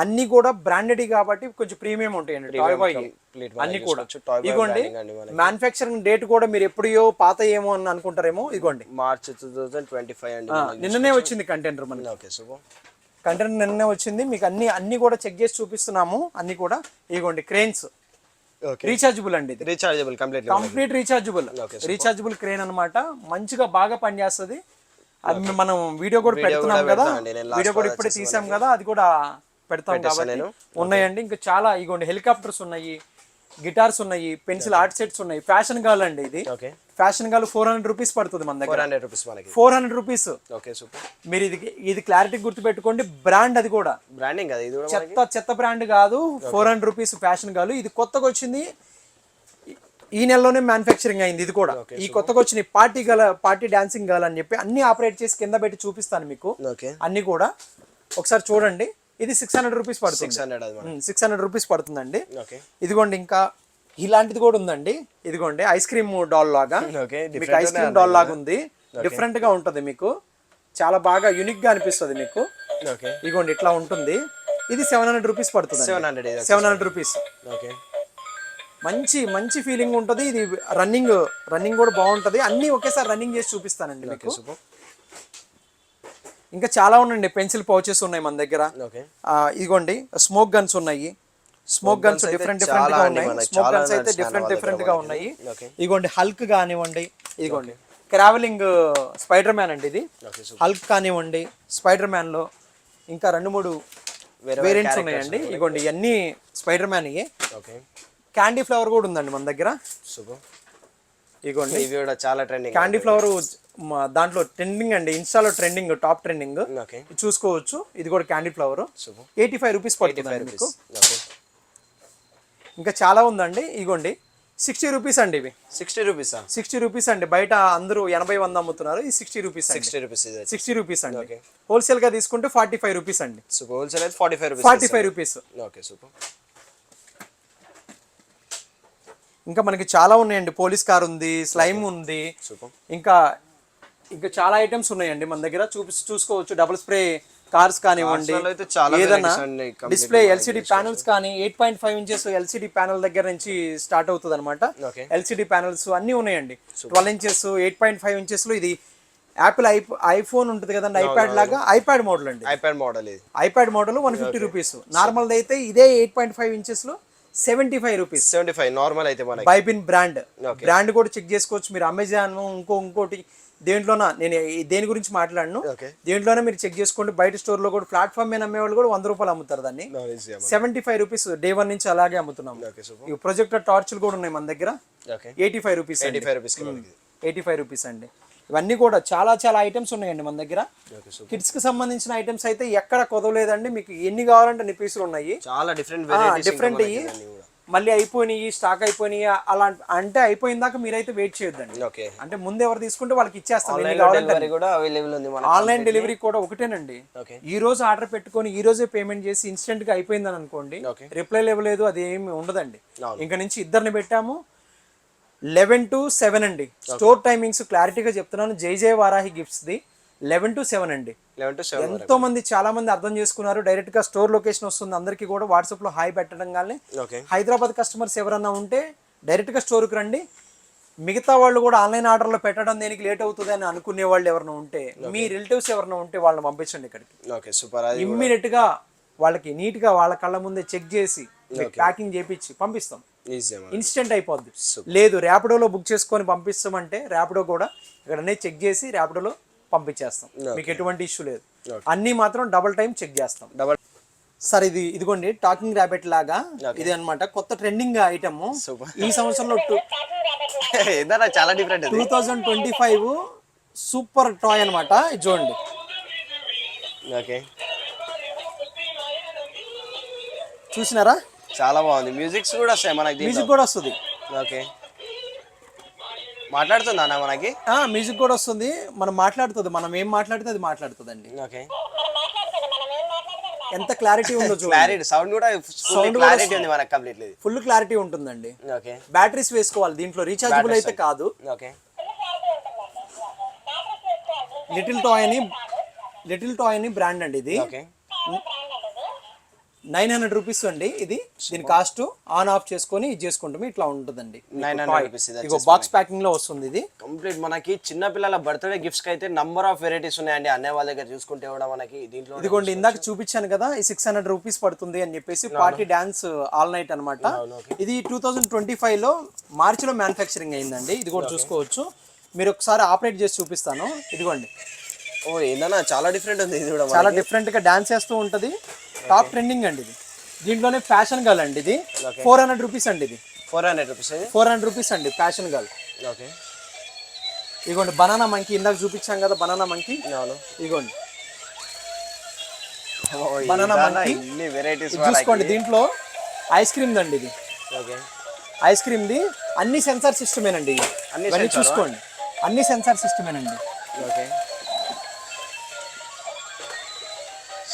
అన్ని కూడా. బ్రాండెడ్ కాబట్టి కొంచెం ప్రీమియం ఉంటాయండి. టాయ్ బాయ్ అన్ని కూడా. ఇదిగోండి మ్యానుఫ్యాక్చరింగ్ డేట్ కూడా మీరు ఎప్పుడో పాత ఏమో అని అనుకుంటారేమో. ఇదిగోండి మార్చ్ 2025 అండి. నిన్ననే వచ్చింది కంటైనర్ మనకి. కంటైనర్ నిన్ననే వచ్చింది. మీకు అన్ని కూడా చెక్ చేసి చూపిస్తున్నాము. అన్ని కూడా ఇదిగోండి క్రేన్స్. రీఛార్జబుల్ అండి. కంప్లీట్ రీఛార్జబుల్ క్రేన్ అన్నమాట. మంచిగా బాగా పనిచేస్తుంది. అది మనం వీడియో కూడా పెడుతున్నాం కదా. వీడియో కూడా ఇప్పుడే తీసాం కదా, అది కూడా పెడతాం కాబట్టి ఉన్నాయండి. ఇంకా చాలా ఇగోండి హెలికాప్టర్స్ ఉన్నాయి, గిటార్స్ ఉన్నాయి, పెన్సిల్ ఆర్ట్ సెట్స్ ఉన్నాయి. ఫ్యాషన్ గాల్ అండి ఇది. ఫ్యాషన్ గాల్ 400 రూపీస్ పడుతుంది మన దగ్గర. 400 రూపీస్. మీరు ఇది క్లారిటీ గుర్తు పెట్టుకోండి. బ్రాండ్ అది కూడా బ్రాండింగ్. చెత్త బ్రాండ్ కాదు. 400 రూపీస్ ఫ్యాషన్ గాల్. ఇది కొత్తగా వచ్చింది. ఈ నెలలోనే మ్యానుఫ్యాక్చరింగ్ అయింది. ఇది కూడా ఈ కొత్తగా వచ్చిన పార్టీ డాన్సింగ్ గాల్ అని చెప్పి అన్ని ఆపరేట్ చేసి కింద పెట్టి చూపిస్తాను మీకు. అన్ని కూడా ఒకసారి చూడండి. ఇది 600 రూపీస్ పడుతుంది. 600 రూపీస్ పడుతుందండి. ఇదిగోండి ఇంకా ఇలాంటిది కూడా ఉందండి. ఇదిగోండి ఐస్ క్రీమ్ డాల్ లాగా. మీకు ఐస్ క్రీమ్ డాల్ లాగా ఉంది. డిఫరెంట్ గా ఉంటది. మీకు చాలా బాగా యూనిక్ గా అనిపిస్తుంది మీకు. ఇదిగోండి ఇట్లా ఉంటుంది. ఇది 700 రూపీస్ పడుతుంది. 700 రూపీస్. మంచి ఫీలింగ్ ఉంటుంది. ఇది రన్నింగ్ కూడా బాగుంటది. అన్ని ఒకేసారి రన్నింగ్ చేసి చూపిస్తానండి మీకు. ఇంకా చాలా ఉన్నాయండి. పెన్సిల్ పౌచెస్ ఉన్నాయి మన దగ్గర. ఇదిగోండి స్మోక్ గన్స్ ఉన్నాయి. స్మోక్ గన్స్ డిఫరెంట్ గా ఉన్నాయి. స్మోక్ గన్స్ అయితే డిఫరెంట్ గా ఉన్నాయి. ఇదిగోండి హల్క్ కానివ్వండి. ఇదిగోండి ట్రావెలింగ్ స్పైడర్ మ్యాన్ అండి. ఇది హల్క్ కానివ్వండి. స్పైడర్ మ్యాన్ లో ఇంకా 2-3 వేరియంట్స్ ఉన్నాయండి. ఇదిగోండి ఇవన్నీ స్పైడర్ మ్యాన్. క్యాండీ ఫ్లవర్ కూడా ఉందండి మన దగ్గర. సూపర్. ఇగోండి ఇవి కూడా చాలా ట్రెండింగ్. క్యాండీ ఫ్లవర్ దాంట్లో ట్రెండింగ్ అండి, ఇన్స్టాలో ట్రెండింగ్, టాప్ ట్రెండింగ్. ఓకే చూసుకోవచ్చు. ఇది కూడా క్యాండీ ఫ్లవర్. సూపర్. 85 రూపీస్ పడుతుంది మీకు. ఓకే. ఇంకా చాలా ఉందండి. ఇగోండి 60 రూపీస్ అండి ఇవి. 60 రూపీసా? 60 రూపీస్ అండి. బయట అందరూ 80-100 అమ్ముతున్నారు. ఇది 60 రూపీస్. 60 రూపీస్. 60 రూపీస్ అండి. ఓకే. హోల్సేల్ గా తీసుకుంటే 45 రూపీస్ అండి. సూపర్. హోల్సేల్ అయితే 45 రూపీస్. 45 రూపీస్. Okay super. ఇంకా మనకి చాలా ఉన్నాయండి. పోలీస్ కార్ ఉంది, స్లైమ్ ఉంది, సూపర్. ఇంకా చాలా ఐటమ్స్ ఉన్నాయండి మన దగ్గర. చూసుకోవచ్చు. డబుల్ స్ప్రే కార్స్ కానివ్వండి, ఏదన్నా డిస్ప్లే ఎల్సిడి ప్యానల్స్ కానీ 8.5 ఇంచెస్ ఎల్సిడి ప్యానల్ దగ్గర నుంచి స్టార్ట్ అవుతుంది అనమాట. ఎల్సిడి ప్యానల్స్ అన్ని ఉన్నాయండి. 12 ఇంచెస్, 8.5 ఇంచెస్ లో ఇది యాపిల్ ఐఫోన్ ఉంటుంది కదండి, ఐప్యాడ్ లాగా ఐప్యాడ్ మోడల్ అండి. ఐప్యాడ్ మోడల్ ఇది. IPad model 150 rupees. నార్మల్ అయితే ఇదే 8.5 ఇంచెస్ లో 75 రూపీస్. 75 నార్మల్ అయితే మనకి. బైబిన్ బ్రాండ్ కూడా చెక్ చేసుకోవచ్చు మీరు. అమెజాన్ ఇంకోటి దేంట్లోనా, నేను దేని గురించి మాట్లాడను, దేంట్లోనే మీరు చెక్ చేసుకోండి. బయట స్టోర్ లో కూడా ప్లాట్ఫామ్ మీద అమ్మే వాళ్ళు కూడా 100 రూపాయలు అమ్ముతారు దాన్ని. 75 రూపీస్ డే 1 నుంచి అలాగే అమ్ముతున్నాం. ఈ ప్రొజెక్టర్ టార్చ్లు కూడా ఉన్నాయి మన దగ్గర. 85 రూపీస్. 85 రూపీస్ అండి. ఇవన్నీ కూడా చాలా ఐటమ్స్ ఉన్నాయండి మన దగ్గర. కిడ్స్ కి సంబంధించిన ఐటమ్స్ అయితే ఎక్కడ కొదవలేదండి. మీకు ఎన్ని కావాలంటే అన్ని పీసులు ఉన్నాయి. చాలా డిఫరెంట్. మళ్ళీ అయిపోయినాయి, స్టాక్ అయిపోయినాయి అలా అంటే అయిపోయిన దాకా మీరైతే వెయిట్ చేయొద్దండి. అంటే ముందు ఎవరు తీసుకుంటే వాళ్ళకి ఇచ్చేస్తాం. ఆన్లైన్ డెలివరీ కూడా ఒకటేనండి. ఈ రోజు ఆర్డర్ పెట్టుకొని ఈ రోజే పేమెంట్ చేసి ఇన్స్టెంట్ గా అయిపోయిందని అనుకోండి, రిప్లై ఇవ్వలేదు, అది ఏమి ఉండదండి. ఇంకా నుంచి ఇద్దరిని పెట్టాము. 11 to 7 అండి స్టోర్ టైమింగ్స్. క్లారిటీగా చెప్తున్నాను. జై వారాహి గిఫ్ట్స్ ది 11 to 7 అండి. ఎంతో మంది చాలా మంది అర్థం చేసుకున్నారు. డైరెక్ట్ గా స్టోర్ లొకేషన్ వస్తుంది అందరికి కూడా. వాట్సాప్ లో హాయ్ పెట్టడం కానీ, హైదరాబాద్ కస్టమర్స్ ఎవరన్నా ఉంటే డైరెక్ట్ గా స్టోర్ కి రండి. మిగతా వాళ్ళు కూడా ఆన్లైన్ ఆర్డర్ లో పెట్టడం దేనికి లేట్ అవుతుంది అని అనుకునే వాళ్ళు ఎవరైనా ఉంటే, మీ రిలేటివ్స్ ఎవరైనా ఉంటే వాళ్ళని పంపించండి ఇక్కడికి. ఇమ్మీడియట్ గా వాళ్ళకి నీట్ గా వాళ్ళ కళ్ళ ముందే చెక్ చేసి ప్యాకింగ్ చేపించి పంపిస్తాం. ఇన్స్టెంట్ అయిపోద్ది. లేదు ర్యాపిడోలో బుక్ చేసుకొని పంపిస్తామంటే ర్యాపిడో కూడా ఇక్కడనే చెక్ చేసి ర్యాపిడోలో పంపించేస్తాం. మీకు ఎటువంటి ఇష్యూ లేదు. అన్ని మాత్రం డబుల్ టైం చెక్ చేస్తాం. సార్ ఇదిగోండి టాకింగ్ ర్యాబిట్ లాగా ఇది అన్నమాట. కొత్త ట్రెండింగ్ ఐటమ్ ఈ సంవత్సరంలో చాలా డిఫరెంట్. 2025 సూపర్ టాయ్ అనమాట. ఇది చూడండి. చూసినారా? చాలా బాగుంది. మ్యూజిక్స్ కూడా వస్తాయి మనకి. మ్యూజిక్ కూడా వస్తుంది. ఓకే. మాట్లాడుతుందా మనకి? మ్యూజిక్ కూడా వస్తుంది. మనం మాట్లాడుతుంది. మనం ఏం మాట్లాడితే అది మాట్లాడుతుందండి. ఓకే. ఎంత క్లారిటీ ఉందో చూడండి. సౌండ్ కూడా క్లారిటీ ఉంది మనకి. కంప్లీట్లీ ఫుల్ క్లారిటీ ఉంటుందండి. ఓకే. బ్యాటరీస్ వేసుకోవాలి దీంట్లో. రీఛార్జబుల్ అయితే కాదు. ఓకే. లిటిల్ టాయ్ అని బ్రాండ్ అండి ఇది. 900 రూపీస్ అండి ఇది. దీని కాస్ట్ ఆన్ ఆఫ్ చేసుకొని ఇది చేసుకుంటాము. ఇట్లా ఉంటుందండి. 900 రూపీస్. ఇగో బాక్స్ ప్యాకింగ్ లో వస్తుంది ఇది. కంప్లీట్ మనకి చిన్న పిల్లల బర్త్డే గిఫ్ట్స్ కి అయితే నంబర్ ఆఫ్ వెరైటీస్ ఉన్నాయండి. అనే వాళ్ళ దగ్గర చూసుకుంటే కూడా మనకి దీంట్లో ఇదిగోండి ఇందాక చూపించాను కదా, ఈ 600 రూపీస్ పడుతుంది అని చెప్పేసి. పార్టీ డాన్స్ ఆల్ నైట్ అనమాట. ఇది 2025 లో మార్చ్ లో మ్యానుఫ్యాక్చరింగ్ అయిందండి. ఇది కూడా చూసుకోవచ్చు. మీరు ఒకసారి ఆపరేట్ చేసి చూపిస్తాను. ఇదిగోండి. ఏందన్నా చాలా డిఫరెంట్ ఉంది. ఇది కూడా చాలా డిఫరెంట్ గా డాన్స్ చేస్తూ ఉంటది. టాప్ ట్రెండింగ్ అండి ఇది. దీంట్లోనే ఫ్యాషన్ గర్ల్ అండి ఇది. 400 రూపీస్ అండి ఇది. 400 రూపీస్ అండి ఫ్యాషన్ గర్ల్. ఓకే. ఇదిగోండి బనానా మంకీ. ఇందాక చూపించాం కదా బనానా మంకీ. ఇదిగోండి బనానా మంకీ. చూసుకోండి. దీంట్లో ఐస్ క్రీమ్ దండి ఇది. Ice cream the. అన్ని సెన్సార్ సిస్టమేనండి. ఇవన్నీ చూసుకోండి. అన్ని సెన్సార్ సిస్టమేనండి.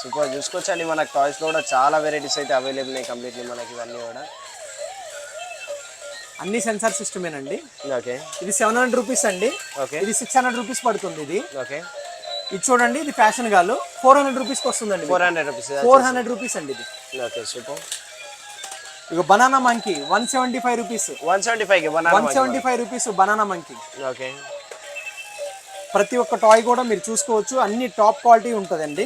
సూపర్. చూసుకోవచ్చండి మనకి టాయ్స్ లో కూడా చాలా వెరైటీస్ అయితే అవైలబుల్ ఉన్నాయి. కంప్లీట్లీ మనకి ఇవన్నీ కూడా అన్ని సెన్సార్ సిస్టమేనండి. ఓకే. ఇది 700 రూపీస్ అండి. ఇది 600 రూపీస్ పడుతుంది ఇది. ఓకే. ఇది చూడండి. ఇది ఫ్యాషన్ గాలు 400 రూపీస్కి వస్తుందండి. 400 రూపీస్ అండి ఇది. Okay super. ఇక banana monkey 175 rupees. 175 rupees banana monkey. Okay. ప్రతి ఒక్క టాయ్ కూడా మీరు చూసుకోవచ్చు. అన్ని టాప్ క్వాలిటీ ఉంటుందండి.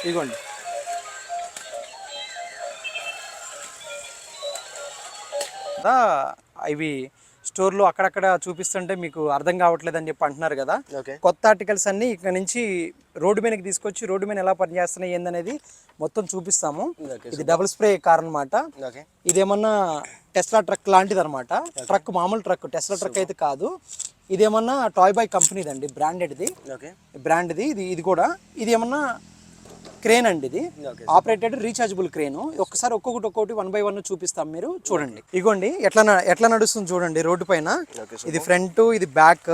ఇదిగోండి. ఇవి స్టోర్లో అక్కడక్కడ చూపిస్తుంటే మీకు అర్థం కావట్లేదని చెప్పి అంటున్నారు కదా. ఓకే కొత్త ఆర్టికల్స్ అన్ని ఇక్కడ నుంచి రోడ్డు మీదకి తీసుకొచ్చి రోడ్డు మీద ఎలా పనిచేస్తున్నాయి ఏందనేది మొత్తం చూపిస్తాము. ఇది డబుల్ స్ప్రే కార్ అనమాట. ఓకే ఇదేమన్నా టెస్లా ట్రక్ లాంటిది అనమాట. ట్రక్ మామూలు ట్రక్, టెస్లా ట్రక్ అయితే కాదు. ఇదేమన్నా టాయ్ బాయ్ కంపెనీది అండి, బ్రాండెడ్ది. ఓకే బ్రాండ్ది ఇది కూడా. ఇది ఏమన్నా క్రేన్ అండి, ఇది ఆపరేటెడ్ రీఛార్జబుల్ క్రేన్. ఒక్కసారి ఒక్కొక్కటి 1 by 1 చూపిస్తాం, మీరు చూడండి. ఇగోండి ఎట్లా నడుస్తుంది చూడండి రోడ్డు పైన. ఇది ఫ్రంట్, ఇది బ్యాక్,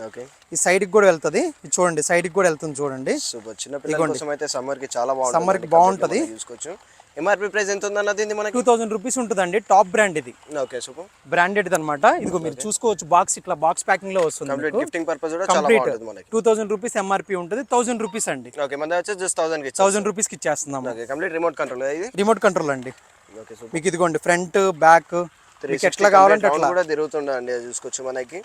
ఓకే ఈ సైడ్ కి కూడా వెళ్తది. ఇది చూడండి, సైడ్ కి కూడా వెళ్తుంది చూడండి. సూపర్. చిన్న పిల్లల కోసం అయితే సమ్మర్ కి చాలా బాగుంటుంది. సమ్మర్ కి బాగుంటది. చూసుకోవచ్చు. ఎంఆర్పి ప్రైస్ ఎంత ఉందన్నది ఇది మనకి 2000 రూపీస్ ఉంటుందండి. టాప్ బ్రాండ్ ఇది. Okay super. బ్రాండెడ్ అనమాట. ఇదిగో మీరు చూసుకోవచ్చు, బాక్స్ ఇట్లా బాక్స్ ప్యాకింగ్ లో వస్తుంది. కంప్లీట్ గిఫ్టింగ్ పర్పస్ కూడా చాలా బాగుంటుంది మనకి. 2000 రూపీస్ ఎంఆర్పి ఉంటుంది. 1000 రూపీస్ అండి. ఓకే మన వచ్చేసి జస్ట్ 1000 కి 1000 రూపీస్ కి ఇచ్చేస్తున్నాము. ఓకే కంప్లీట్ రిమోట్ కంట్రోల్ ఇది. రిమోట్ కంట్రోల్ అండి. Okay super. మీకు ఇదిగోండి ఫ్రంట్ బ్యాక్ మీకు ఎట్లా కావాలంటే అట్లా కూడా తిరుగుతుండే అండి, చూసుకోవచ్చు మనకి.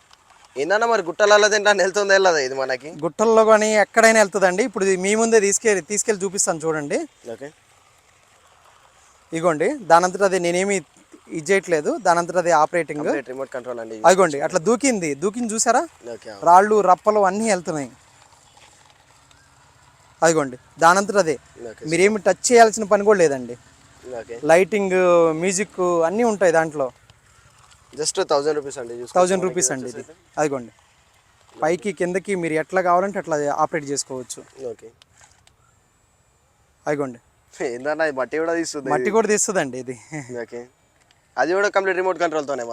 ఏందన్నా మరి గుట్టలలో తింటా వెళ్తుందా వెళ్ళదా ఇది మనకి? గుట్టల్లో కానీ ఎక్కడైనా వెళ్తుందండి. ఇప్పుడు ఇది మీ ముందే తీసుకెళ్ళి చూపిస్తాను చూడండి. ఓకే ఇగోండి, దానంతట అది నేనేమి ఇది చేయట్లేదు, దానంతట అది ఆపరేటింగ్ రిమోట్ కంట్రోల్ అండి. అదిగోండి అట్లా దూకింది చూసారా? ఓకే రాళ్ళు రప్పలు అన్నీ వెళ్తున్నాయి. అదిగోండి దానంతట అదే. మీరేమి టచ్ చేయాల్సిన పని కూడా లేదండి. ఓకే లైటింగ్, మ్యూజిక్ అన్నీ ఉంటాయి దాంట్లో. జస్ట్ 1000 రూపీస్ అండి. 1000 రూపీస్ అండి ఇది. అదిగోండి పైకి కిందకి మీరు ఎట్లా కావాలంటే అట్లా ఆపరేట్ చేసుకోవచ్చు. ఓకే అదిగోండి ఏందన్నా ఇది మట్టి కూడా తీస్తుంది. మట్టి కూడా తీస్తుందండి ఇది. ఓకే అది కూడా కంప్లీట్ రిమోట్ కంట్రోల్ తోనే.